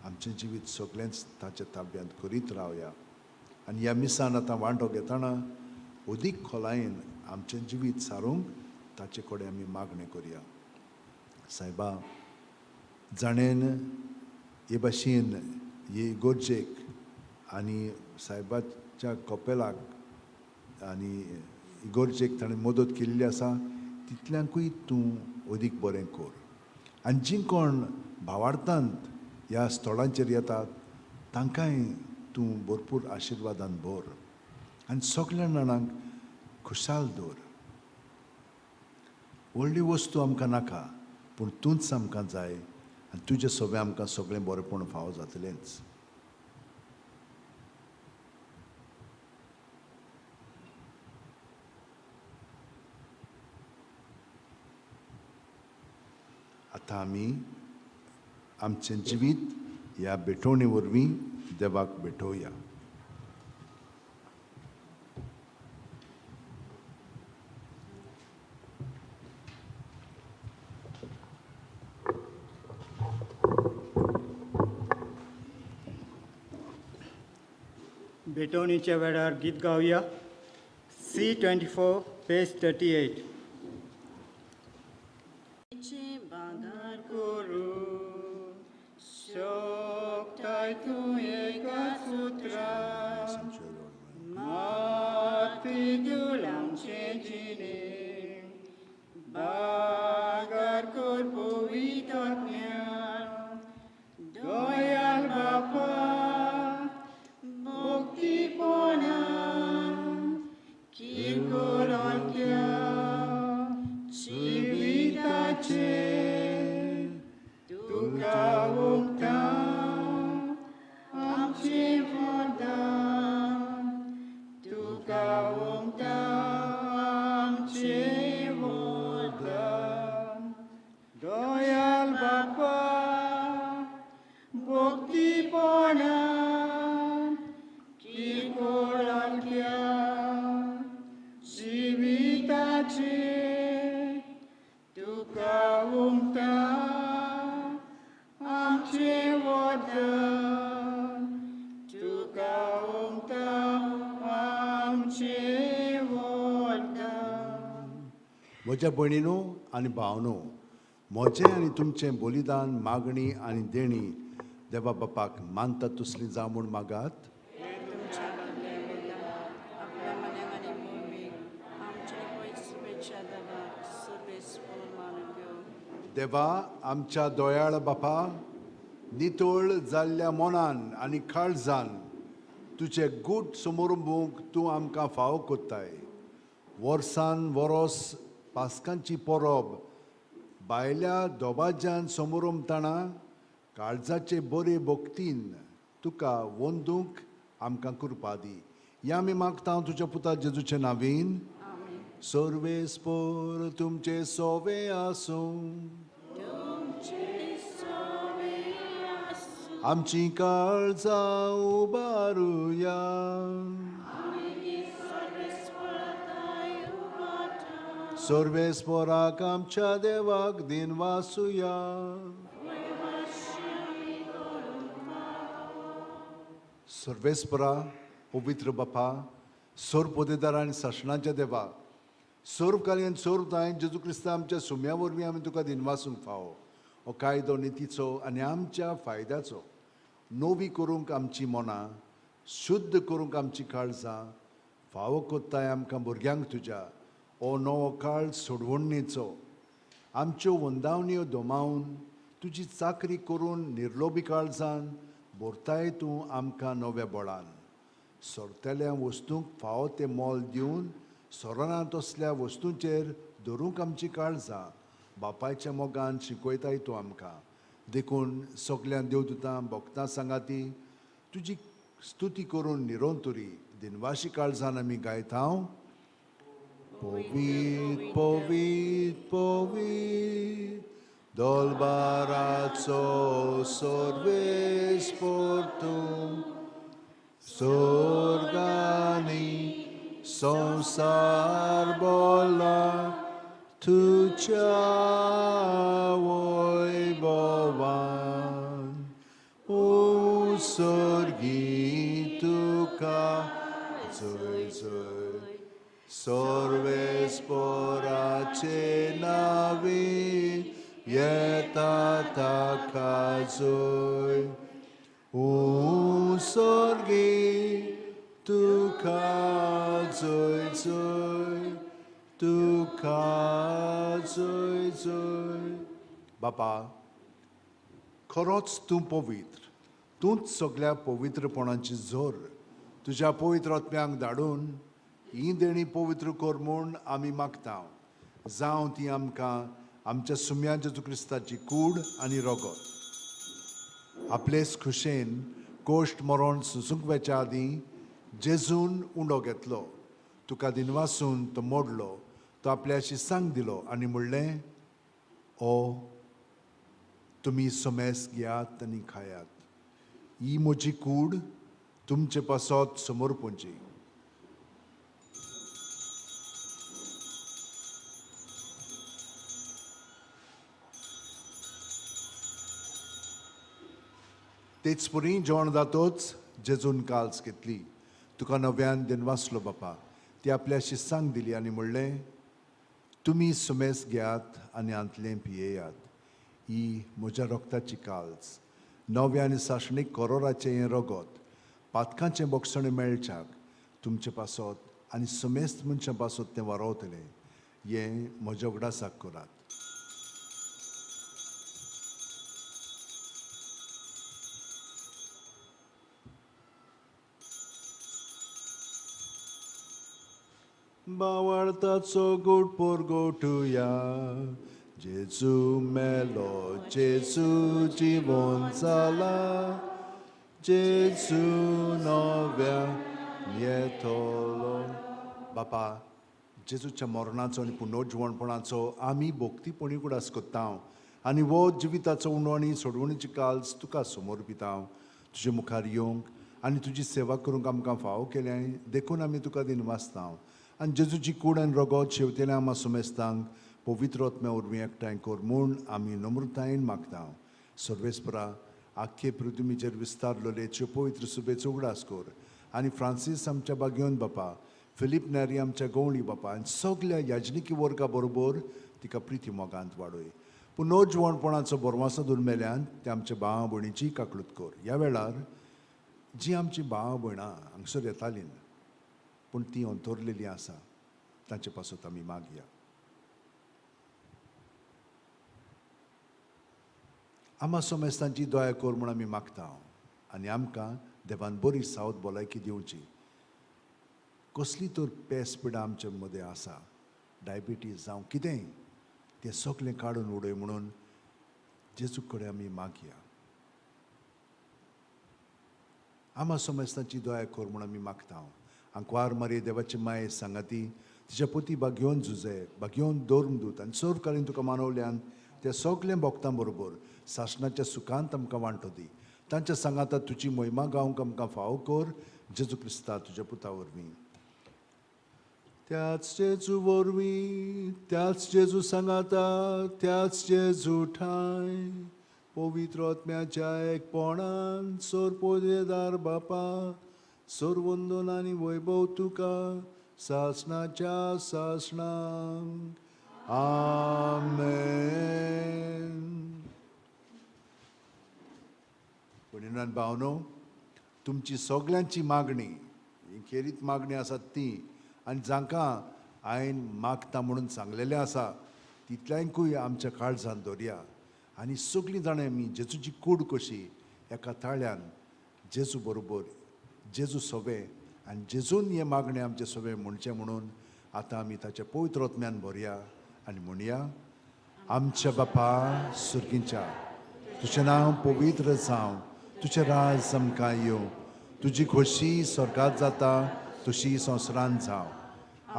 आमचें जिवीत सगळेंच ताच्या ताब्यांत करीत रावया. आनी ह्या मिसान आतां वांटो घेतना अदीक खोलायेन आमचें जिवीत सारूंक ताचे कडेन आमी मागणें करया. सायबा, जाणेन हे भाशेन हे इगोर्जेक आनी सायबाच्या कपेलाक आनी इगोर्जेक ताणें मदत केल्ली आसा तितल्यांकूय तूं अदीक बरें कर. आनी जीं कोण भावार्थांत ह्या स्थळांचेर येतात तांकांय तूं भरपूर आशिर्वादान भर आनी सगल्या जाणांक खुशाल दवर. व्हडली वस्तू आमकां नाका, पूण तूंच आमकां जाय आनी तुजें सोबें आमकां सगळें बरेंपण फावो जातलेंच. आतां आमी आमचें जिवीत ह्या भेटोवणे वरवीं देवाक भेटोवया. भेटवणीच्या वेळार गीत गावया. C24 page 38. बागार करू शकताय तूं एका सुत्रान माती दिवल आमचे जिणे बागार कर पवित्र ज्ञान दयाल बापा भक्तीपणा किरकोळ त्या जिविताचे तुका उक्ता आमचे वरदान तुका उक्ता आमचे वरदान दयाल बापा भक्तीपणा किरकोळांतल्या जिविताचे तुका उमता आमचे वरदान तुका उमता आमचे वरदान. म्हज्या भयणीनो आनी भावनो, म्हजें आनी तुमचें बलिदान मागणी आनी देणी देवा बापाक मानता तसली जावं म्हूण मागात. तुमच्या बदले आपल्या मनात आणि भूमीक आमच्या पयसपेक्षा देवाक सुबेस मानून घेऊ. देवा आमच्या दोयाळ बापा, नितळ जाल्ल्या मनान आनी काळजान तुजे गूट समोरुंबूंक तूं आमकां फावो कोत्ताय. वर्सान वरोस पास्कांची परब भायल्या दोबाज्यान समोरुंबतना काळजाचे बरे भोगतीन तुका वंदूंक आमकां कृपा दी. या आमी मागता तुज्या पुता जेजूचे नांवीन. सर्वेस्पर तुमचे सोवे आसूं. आमची काळजां उबारुया. सर्वेस्पराक आमच्या देवाक दिन वासुया. सर्वेस्परा पवित्र बापा, सोर पोदेदार आनी शासनाच्या देवा, सर्व कार्यान सर्व दायन जेजू क्रिस्ता आमच्या सुम्या वरवीं आमी तुका दिनवासूंक फावो. हो कायदो नितीचो आनी आमच्या फायद्याचो नवी करूंक आमची मनां, शुद्ध करूंक आमची काळजां फावो कोत्ताय आमकां भुरग्यांक तुज्या. हो नवो काळ सोडवणेचो आमच्यो वंदावण्यो दोमावन तुजी चाकरी करून निर्लोभी काळजान भरताय तूं आमकां नव्या बळान. सोरतेल्या वस्तूंक फावो तें मोल दिवन सोरनांत असल्या वस्तूंचेर धरूंक आमची काळजां बापायच्या मोगान शिकयताय तूं आमकां. देखून सगल्या देवदूतां भक्तां सांगाती तुजी स्तुती करून निरोंतुरी दिनवाशी काळजान आमी गायता. पोवीत पोवीत पोवीत दोलबाराचो सर्वेस्पर तूं. स्वर्गांनी संसार बोला तुज्या वैभवान. सर्गी तुका जय जय. सर्वेस्पराचे नांवी येता ताका जय. सर्गी तुका जय जय. तुका जय जय. बापा, खरोच तूं पवित्र. तूंच सगळ्या पवित्रपणाची जोर तुज्या पवित्र आत्म्यांक धाडून ही देणी पवित्र कर म्हूण आमी मागता. जावं ती आमकां आमच्या सुम्या जेजू क्रिस्ताची कूड आनी रगत. आपलेच खुशेन कोश्ट मरण सुसूंक वेच्या आदीं जेजून उंडो घेतलो. तुका दिनवासून तो मोडलो. तो आपल्याशी सांग दिलो आनी म्हणलें, ओ तुमी सोमेस घेयात आनी खायात. ही म्हजी कूड तुमचे पासत समर्पणची. तेच परी जेवण जातोच जेजून काल्स घेतली. तुका नव्यान दिनवासलो बापा. ती आपल्याशी सांग दिली आनी म्हणलें, तुमी सुमेस घेयात आनी आंतलें पियेयात. ही म्हज्या रोगताची काल्स, नव्या आनी साशणीक करोराचें हें रगत पातकांचें बोगसणें मेळच्याक तुमचे पासत आनी समेस्त मनशां पासत तें वारोवतलें. हें म्हज्या उगडासाक करात. बावार्थाचो गोड पोरगोटुया. जेजू मेलो, जेजू जिवन जाला. जेजू नव्यान येतलो. बापा, जेजूच्या मरणाचो आनी पुनर्जीवणपणाचो आमी भोक्तीपणी उगडास कोत्ता. आनी वो जिविताचो उणो आनी सोडवणीची काल्स तुका समोर पिता. तुजे मुखार येवंक आनी तुजी सेवा करूंक आमकां फावो केलें देखून आमी तुका दिनवासता. आनी जेजूची कूड आनी रगत शेवतेल्या आमा सुमेस्तांक पवित्र आत्म्या वरवीं एकठांय कर म्हूण आमी नम्रतायेन मागता. सर्वेस्परा, आख्खे पृथ्वीचेर विस्तारलेल्यो पवित्र सुबेचो उगडास कर. आनी फ्रांसीस आमच्या बागेवन बापा, फिलीप नॅरी आमच्या गवळी बापा आनी सगल्या याजनिकी वर्गा बरोबर तिका प्रिती मोगांत वाडय. पुनर्जीवणपणाचो बरवासो उरमेल्यान ते आमच्या भावा भयणीची काकळूत कर. ह्या वेळार जी आमची भावा भयणां हांगसर येतालीं पूण ती अंतरलेलीं आसा, तांचे पासत आमी मागया. आम्हा सोमेस्तांची दया कर म्हूण आमी मागता आनी आमकां देवान बरी सावध भलायकी दिवची कसली तर पेस पिडा आमचे मदें आसा डायबिटीज जावं कितेंय तें सगलें काडून उडय म्हणून जेजू कडेन आमी मागया आम्हा सोमेस्तांची दया कर म्हूण आमी मागता आंकवार मारी देवाची माय सांगाती तिच्या पती घेवन झुजे घेवन दौर्म दूत आनी चोर कालीन तुका मानवल्यान त्या सगल्या भक्तां बरोबर सासणाच्या सुखांत आमकां वांटो दी तांच्या सांगाता तुजी महिमा गावंक आमकां फाव कर जेजू क्रिस्ता तुज्या पुता वरवीं त्याच जेजू वरवीं त्याच जेजू सांगाता त्याच जेजू ठाय पवित्र आत्म्याच्या एकपणान सोर पोदेदार बापा सोर वंदन आनी वैभव तुका सासणाच्या सासणांक आमेन भयणीनान भावनो तुमची सगल्यांची मागणी ही खेरीत मागणी आसा ती आनी जांकां हांवें मागता म्हणून सांगलेलें आसा तितल्यांकूय आमच्या काळजांत दवरया आनी सगळीं जाणां आमी जेजूची कूड कशी एका ताळ्यान जेजू बरोबर जेजू सोबे आनी जेजून हे मागणे आमचे सोबे म्हणचे म्हणून आतां आमी ताच्या पवित्र आत्म्यान भरया आनी म्हणया आमच्या बापा सुर्गींच्या तुजें नांव पवित्र जावं तुजें राज आमकां येवं तुजी खोशी स्वर्गांत जाता तशी संवसारांत जावं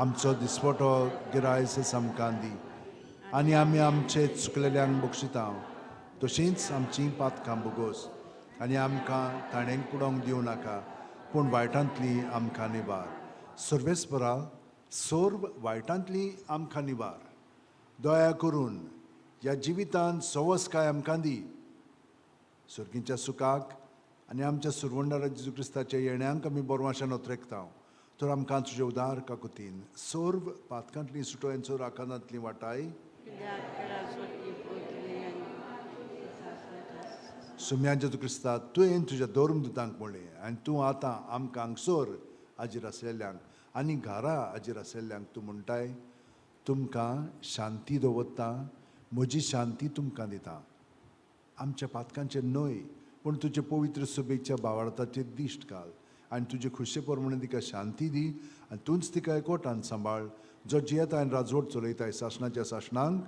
आमचो दिसवटो गिरायस आमकां दी आनी आमी आमचे चुकलेल्यांक बक्षिता तशींच आमची पातकां बोगोस आनी आमकां ताणेंक पुडोंक दिवं नाका पूण वायटांतली आमकां निबार सर्वेस्परा सोर्व वायटांतली आमकां निबार दया करून ह्या जिवितांत सवस्काय आमकां दी सुर्गींच्या सुखाक आनी आमच्या सुरवंडारा जेजू क्रिस्ताच्या येण्याक आमी बोरवाशान ओत्रेकता तर आमकां तुजे उदार काकुतीन सोर्व पातकांतली सुटोयांचो राखणांतली वाटाय सुम्या जेजू क्रिस्ता तुवें तुज्या दौर्म दुतांक म्हणलें आनी तूं आतां आमकां हांगसर हाजीर आसलेल्यांक आनी घरा हाजीर आसलेल्यांक तूं म्हणटाय तुमकां शांती दवरता म्हजी शांती तुमकां दिता आमच्या पातकांचे न्हय पूण तुजे पवित्र सुबेच्या भावार्थाचेर दिश्ट घाल आनी तुजे खुशे प्रमाणे तिका शांती दी आनी तूंच तिका एकवटान सांबाळ जो जियेता आनी राजवट चलयताय सासणाच्या सासणांक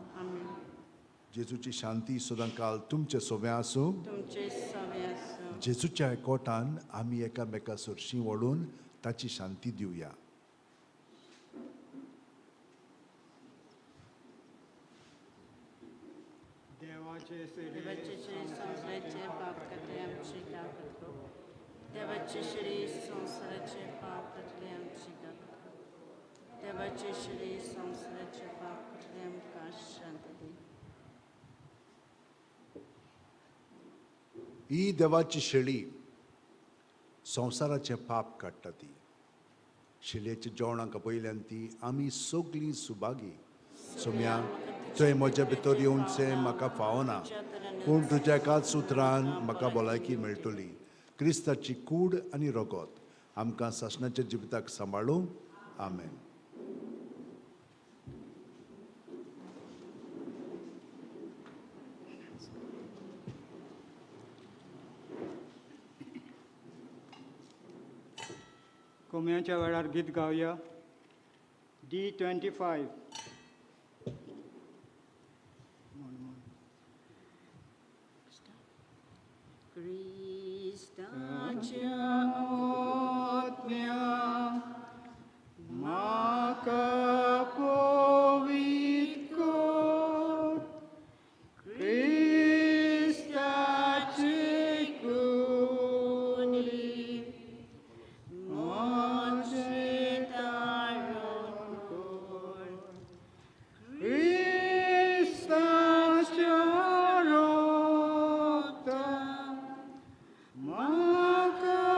जेजूची शांती सदां काल तुमचे सोबे आसूं जेजूच्या एकवटान आमी एकामेका सरशीं वळून ताची शांती दिवया देवाचे संसाराचे पाप कटले आमची कापतो देवाचे श्री संसाराचे पाप कटले आमची कापतो देवाचे श्री संसाराचे पाप कटले आमकां शांती ही देवाची शेळी संवसाराचे पाप काडटा ती शेळयेच्या जेवणाक पयल्यान ती आमी सगळीं सुभागी सोम्या थंय म्हज्या भितर येवचें म्हाका फावना पूण तुज्या एकाच उतरान म्हाका भलायकी मेळटली क्रिस्ताची कूड आनी रगत आमकां सासणाच्या जिविताक सांबाळूं आमेन कोम्याच्या वेळार गीत गावया D25 क्रिस्ताच्या आत्म्या म्हाका पवित्र कर क्रिस्ताची कुडी मोचे तारण कर क्रिस्ताच्या रक्तान म्हाका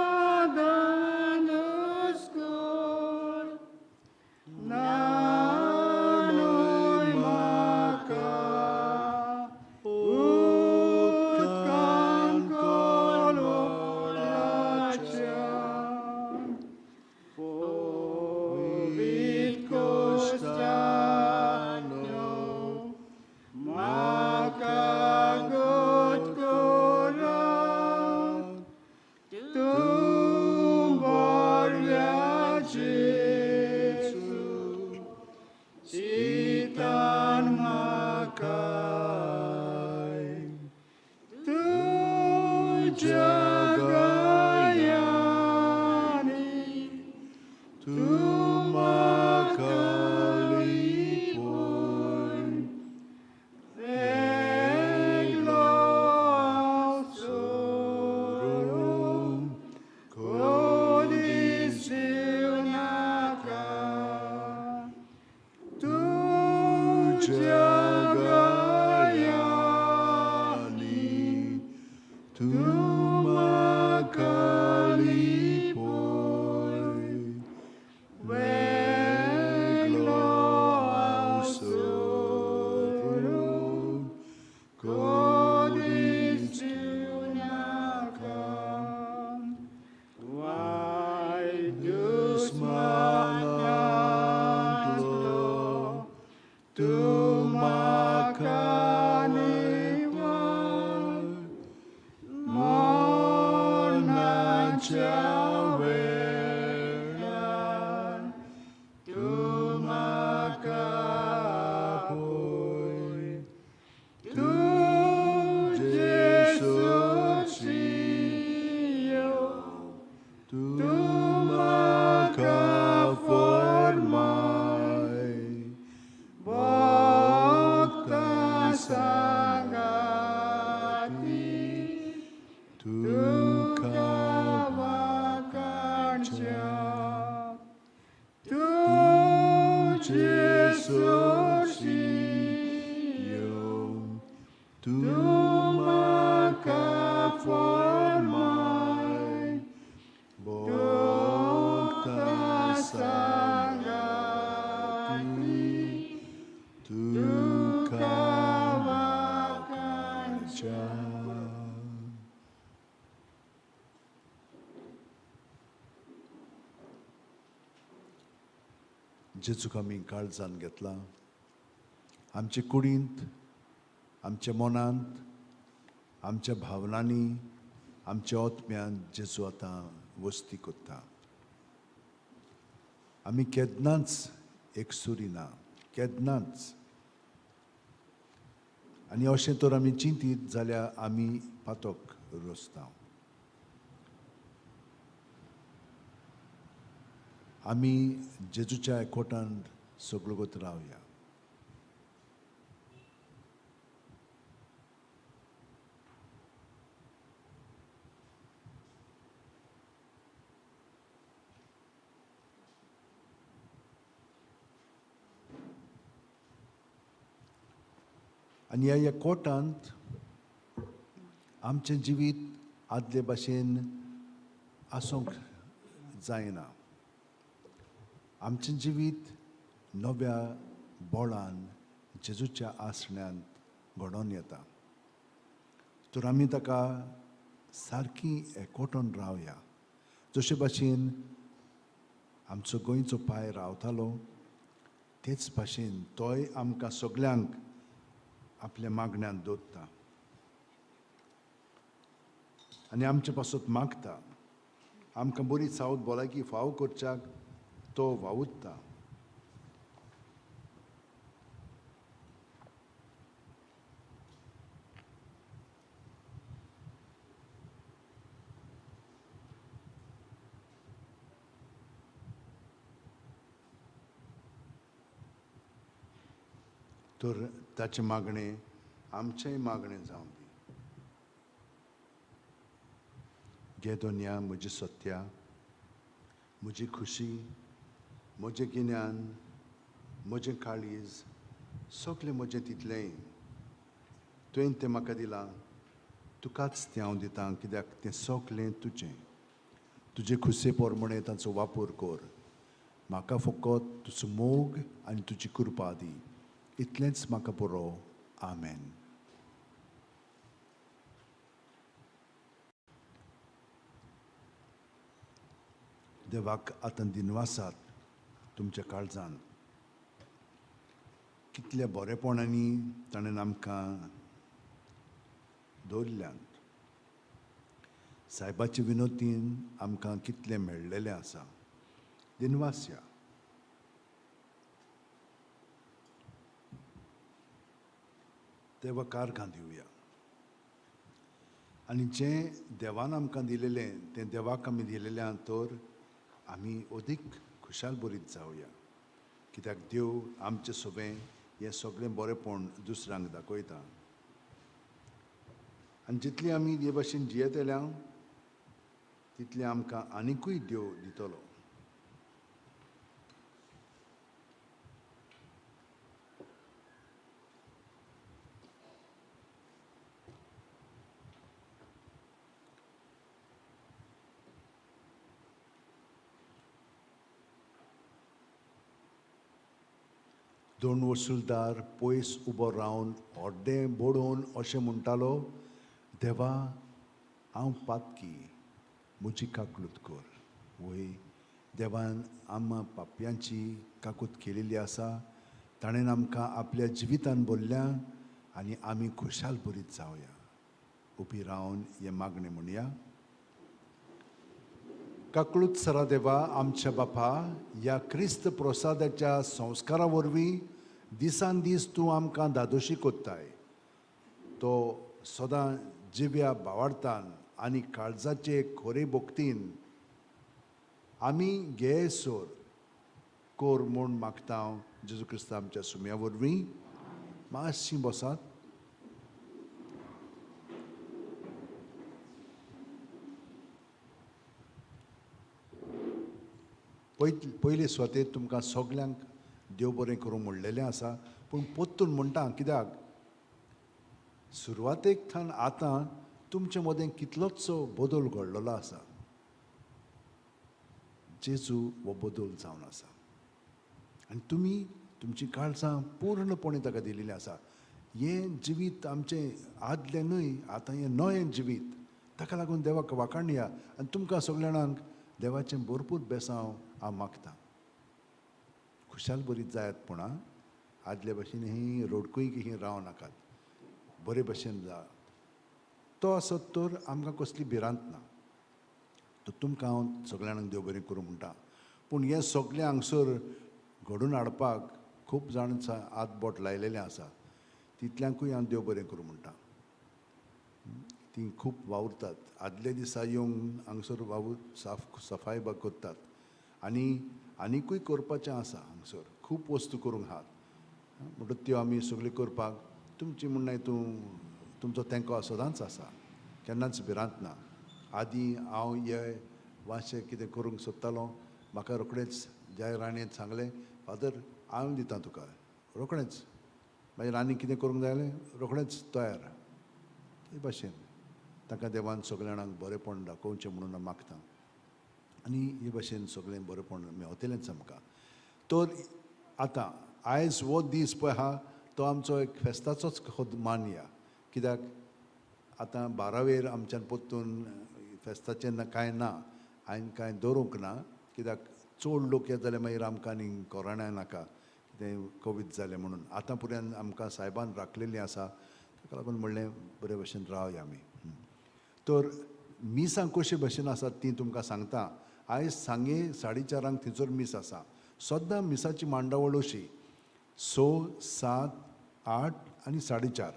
जेजूक आमी काळजान घेतला, आमचे कुडींत, आमच्या मनांत, आमच्या भावनांनी, आमच्या आत्म्यांत जेजू आतां वस्ती कोत्ता. आमी केन्नाच एकसुरी ना, केन्नाच. आनी अशें तर आमी चिंतीत जाल्यार आमी पातोक रोसता. आमी जेजूच्या एकवटान सगळोगत रावया. आनी ह्या एकवटांत आमचें जिवीत आदले भाशेन आसूंक जायना. आमचें जिवीत नव्या बोळान जेजूच्या आसण्यांत घडोवन येता. तर आमी ताका सारकी एकवटून रावया. जशे भाशेन आमचो गोंयचो पाय रावतालो तेच भाशेन तोय आमकां सगल्यांक आपल्या मागण्यांत दवरता आनी आमचे पासत मागता. आमकां बरी सावद भलायकी फाव करच्याक तो वावुरता. तर ताचे मागणें आमचेंय मागणें जावं दी. घे दोनया म्हजी सत्या, म्हजी खुशी, म्हजें गिन्यान, म्हजें काळीज, सगलें म्हजें तितलेंय तुवें तें म्हाका दिलां. तुकाच तें हांव दितां कित्याक तें सगलें तुजें. तुजे खुसे पोरमणें ताचो वापर कर. म्हाका फकत तुजो मोग आनी तुजी कृपा दी. इतलेंच म्हाका पुरो. आमेन. देवाक आतां दिनवासात तुमच्या काळजान कितल्या बरेपणांनी ताणें आमकां दवरल्ल्यात. सायबाच्या विनोदीन आमकां कितलें मेळ्ळेलें आसा. दिनवास या. देवाक कारगां दिवया. आनी जें देवान आमकां दिलेलें तें देवाक आमी दिलेलें तर आमी अदीक खुशाल बरीत जावया, कित्याक देव आमचें सोबें हें सगळें बरेंपण दुसऱ्यांक दाखयता. आनी जितली आमी हे भाशेन जियेत येल्या तितलें आमकां आनिकूय देव दितलो. दोन वसूलदार पयस उबो रावन व्हड्डें बोडोवन अशें म्हणटालो, देवा हांव पातकी, म्हजी काकूट कर. वय देवान आम्हा पापयांची काकूट केलेली आसा. ताणें आमकां आपल्या जिवितान भरल्या आनी आमी खुशाल बरीत जावया. उबी रावन हे मागणें म्हणया. काकूळत सरा देवा आमच्या बापा, ह्या क्रिस्त प्रसादाच्या संस्कारा वरवीं दिसान दीस तूं आमकां धादोशी कोत्ताय. तो सदां जिव्या भावार्थान आनी काळजाचे खोरे भोक्तीन आमी गेयसोर कोर म्हूण मागता हांव जेजू क्रिस्त आमच्या सुम्या वरवीं. मातशीं बसात. पयले स्वतेक तुमकां सगल्यांक देव बरें करूं म्हणलेलें आसा, पूण पोत्तून म्हणटा कित्याक सुरवातेक थान आतां तुमचे मदें कितलोचो बदल घडलेलो आसा. जेजू हो बदल जावन आसा आनी तुमी तुमची काळजां पूर्णपणी ताका दिलेलीं आसा. हें जिवीत आमचें आदलें न्हय, आतां हें नवें जिवीत. ताका लागून देवाक वाखाणया आनी तुमकां सगळ्या जाणांक देवाचें भरपूर बेसांव हांव मागतां. खुशाल बरीत जायात पूण आदले भशेन ही रोडकूय ही राव नाकात. बरे भशेन जा. तो आसत तर आमकां कसली भिरांत ना. तो तुमकां हांव सगळ्या जाणांक देव बरें करूं म्हणटा. पूण हें सगळें हांगसर घडोवन हाडपाक खूब जाण हात बोट लायलेलें आसा. तितल्यांकूय हांव देव बरें करूं म्हणटा. ती खूब वावुरतात. आदले दिसा येवन हांगसर सफाई कोत्तात आनीकूय करपाचें आसा. हांगसर खूब वस्तू करूंक आहात म्हणटच त्यो आमी सगळ्यो करपाक तुमची म्हणणें तुमचो तेंको सदांच आसा, केन्नाच भिरांत ना. आदीं हांव हे मातशें कितें करूंक सोदतालो, म्हाका रोखडेंच ज्या राणेन सांगलें, फादर हांव दितां तुका रोखडेंच. मागीर आनी कितें करूंक जाय जाल्यार रोखडेंच तयार. ते भाशेन ताका देवान सगळ्या जाणांक बरेंपण दाखोवचें म्हणून हांव मागतां. आनी हे भाशेन सगळें बरेंपण मेवतलेंच आमकां. तर आतां आयज हो दीस पळय आहा तो आमचो एक फेस्ताचोच मानया. कित्याक आतां 12वेर आमच्यान परतून फेस्ताचें कांय ना, हांवें कांय दवरूंक ना. कित्याक चड लोक येत जाल्यार मागीर आमकां आनी कोरोना नाका, तें कोवीड जालें म्हणून. आतां पर्यंत आमकां सायबान राखलेलीं आसा, ताका लागून म्हणलें बरे भशेन रावया आमी. तर मिसां कशे भशेन आसात ती तुमकां सांगता. आयज सांगे 4:30 थंयसर मीस आसा. सद्दां मिसाची मांडावळ अशी 6, 7, 8 आनी 4:30.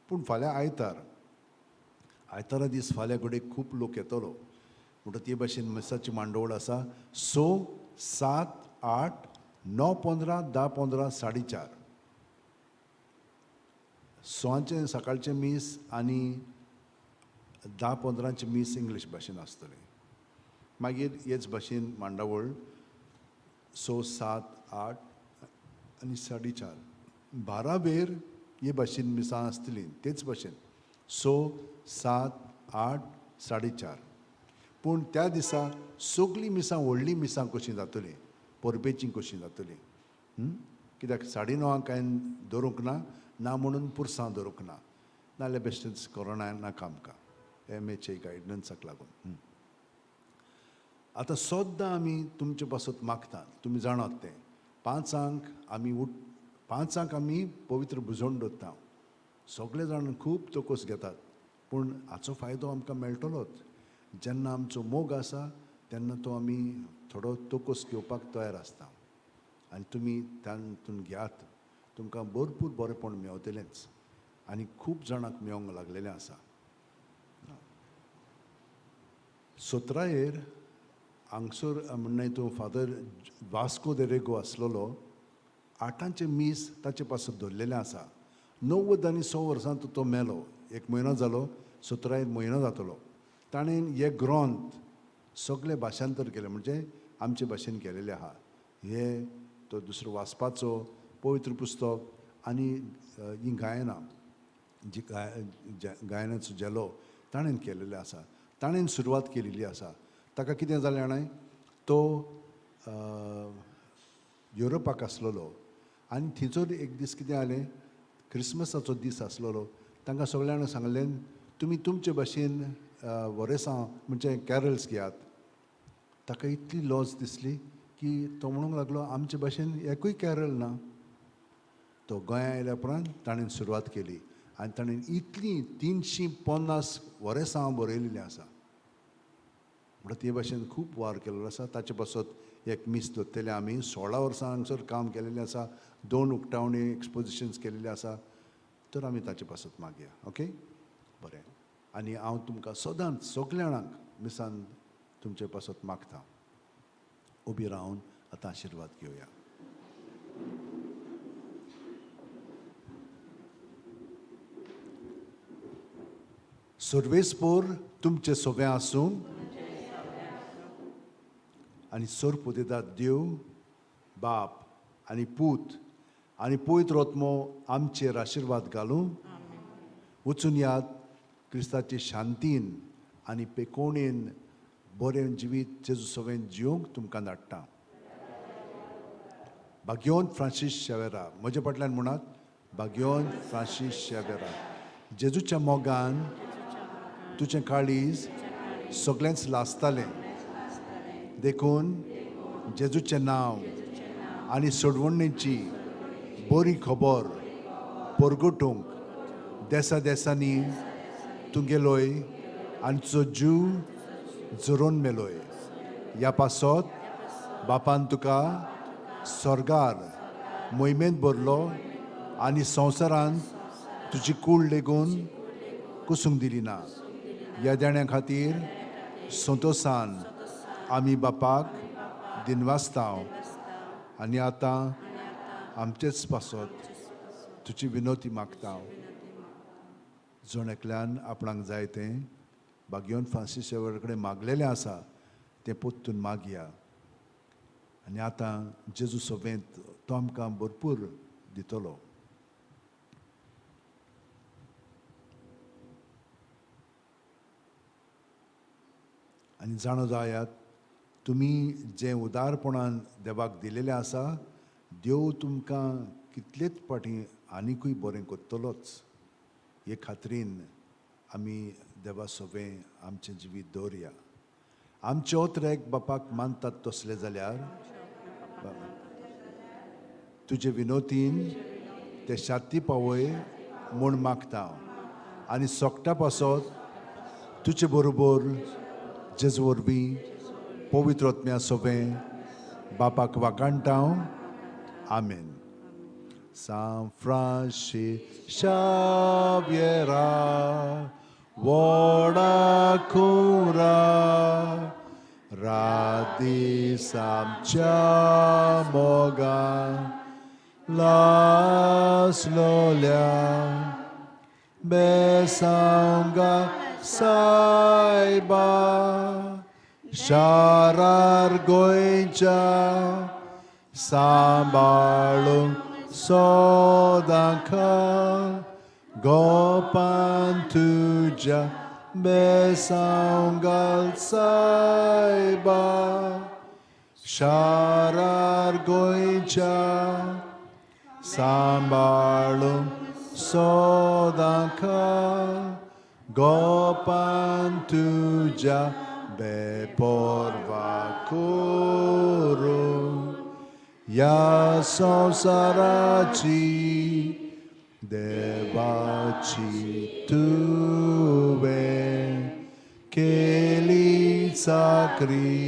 पूण फाल्यां आयतारा दीस फाल्यां घडये खूब लोक येतलो म्हणटा ते भाशेन मिसाची मांडावळ आसा 6, 7, 8, 9, 15, 10, 15, 4:30. 6 सकाळचें मीस आनी 10, 15 मीस इंग्लीश भाशेन आसतलें. मागीर हेच भाशेन मांडावळ 6, 7, 8 आनी 4:30. 12वेर हे भाशेन मिसां आसतलीं तेच भाशेन 6, 7, 8, 4:30. पूण त्या दिसा सगळीं मिसां व्हडलीं मिसां कशीं जातलीं, परबेचीं कशीं जातलीं. कित्याक 9:30 कांय दवरूंक ना म्हणून पुरसां दवरूंक ना. नाजाल्यार बेश्टेच कोरोना नाका आमकां MHA गायडन्साक लागून. आतां सद्दां आमी तुमचे पासत मागतात, तुमी जाणात तें. 5 आमी पवित्र भुजवण दवरता. सगळे जाण खूब तोकोस घेतात, पूण हाचो फायदो आमकां मेळटलोच. जेन्ना आमचो मोग आसा तेन्ना तो आमी थोडो तोकोस घेवपाक तयार आसता. आनी तुमी तातूंत घेयात, तुमकां भरपूर बरेंपण मेवतलेंच. आनी खूब जाणांक मेळोंक लागलेलें आसा. सोत्रायेर हांगसर म्हणना तूं फादर वास्को दे रेगो आसलेलो 8 मीस ताचे पासून धरलेले आसा. 90 आनी 100 वर्सां तो मेलो. 1 म्हयनो जालो, 17 म्हयनो जातलो. ताणें हे ग्रंथ सगळे भाशांतर केले, म्हणजे आमचे भाशेन केलेले आहा. हे तो दुसरो वाचपाचो पवित्र पुस्तक आनी ही गायनां जी गायनाचो जेलो ताणें केलेले आसा. ताणें सुरवात केलेली आसा. ताका कितें जालें जाणाय, तो युरोपाक आसलेलो आनी थंयसर एक दीस कितें जालें, क्रिसमसाचो दीस आसलेलो. तांकां सगळ्यांक सांगलें तुमी तुमचे भाशेन वर्सां म्हणजे कॅरल्स घेयात. ताका इतली लॉज दिसली की तो म्हणूंक लागलो आमचे भाशेन एकूय कॅरल ना. तो गोंया आयल्या उपरांत ताणें सुरवात केली आनी ताणें इतली 350 वर्सां बरयलेलीं आसा. म्हणून ते भाशेन खूब वार केल्लो आसा. ताचे पासत एक मीस दवरतले आमी. 16 वर्सां हांगसर काम केलेलें आसा. 2 उक्तावणी एक्सपोजिशन्स केलेले आसा. तर आमी ताचे पासत मागया. ओके, बरें. आनी हांव तुमकां सदांच सगळ्यांक मिसान तुमचे पासत मागता. उबी रावन आतां आशिर्वाद घेवया. सर्वेस्पोर तुमचे सोबे आसूं आनी सोरपोतेदार देव बाप आनी पूत आनी पवित्र आत्मो आमचेर आशिर्वाद घालूं. वचून याद क्रिस्ताचे शांतीन आनी पेकोणेन बरें जिवीत जेजू सवेन जिवंक तुमकां धाडटा. भाग्योन फ्रांसीस शेवेरा, म्हजे फाटल्यान म्हणात, भाग्योन फ्रांसीस शेवेरा. जेजूच्या मोगान तुजें काळीज सगळेंच लासतालें देखून जेजूचें नांव आनी सोडवणेची बरी खबर परगटूंक देसा देसांनी तुगेलोय आनी तुजो जीव जोरोन मेलोय. ह्या पासत बापान तुका स्वर्गार मोहिमेंत भरलो आनी संवसारांत तुजी कूड लेगून कुसूंक दिली ना. ह्या देण्या खातीर संतोशान आमी बापाक दिनवासतांव आनी आतां आमचेच पासत तुजी विनोती मागता. जण एकल्यान आपणाक जाय तें भाग्योन फ्रांसीस शेवेरा कडेन मागलेलें आसा तें पोत्तून मागया. आनी आतां जेजू सोबेंत तो आमकां भरपूर दितलो. आनी जाणो जायात, तुमी जें उदारपणान देवाक दिलेलें आसा, देव तुमकां कितलेच फाटीं आनिकूय बरें करतलोच. हे खात्रीन आमी देवा सोबें आमचें जिवीत दवरया. आमचे ओतरेक बापाक मानतात तसले जाल्यार तुजे विनोतीन ते शाती पावय म्हूण मागता. आनी सोगटा पासत तुजे बरोबर जेजू वरवीं पवित्र आत्म्या सोबें बापाक वाकाणटाव. आमेन. San Francis Xaviera, Voda Cura, Radis amcia moga, las lolia, besanga saiba, sharar goincha, sambalung sodanka gopan tuja besangal saiba sharar goincha sambalum sodanka gopan tuja beporva kuru या संसाराची देवाची तुवे केली चाकरी.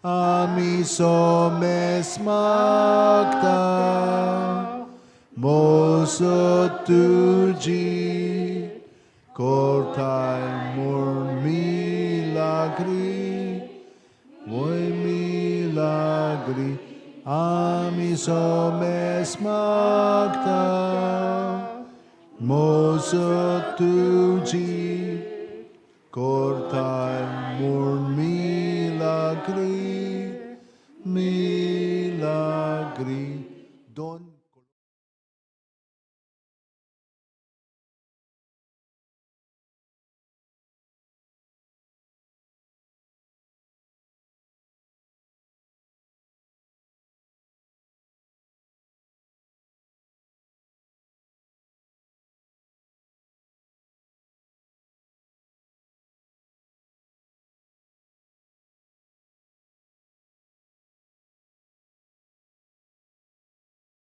आमी सोमेस मागता मोस तुजी कोरताय म्हूण मिलाग्र vuoi milagri, amiso smakta, moso tuji, kortai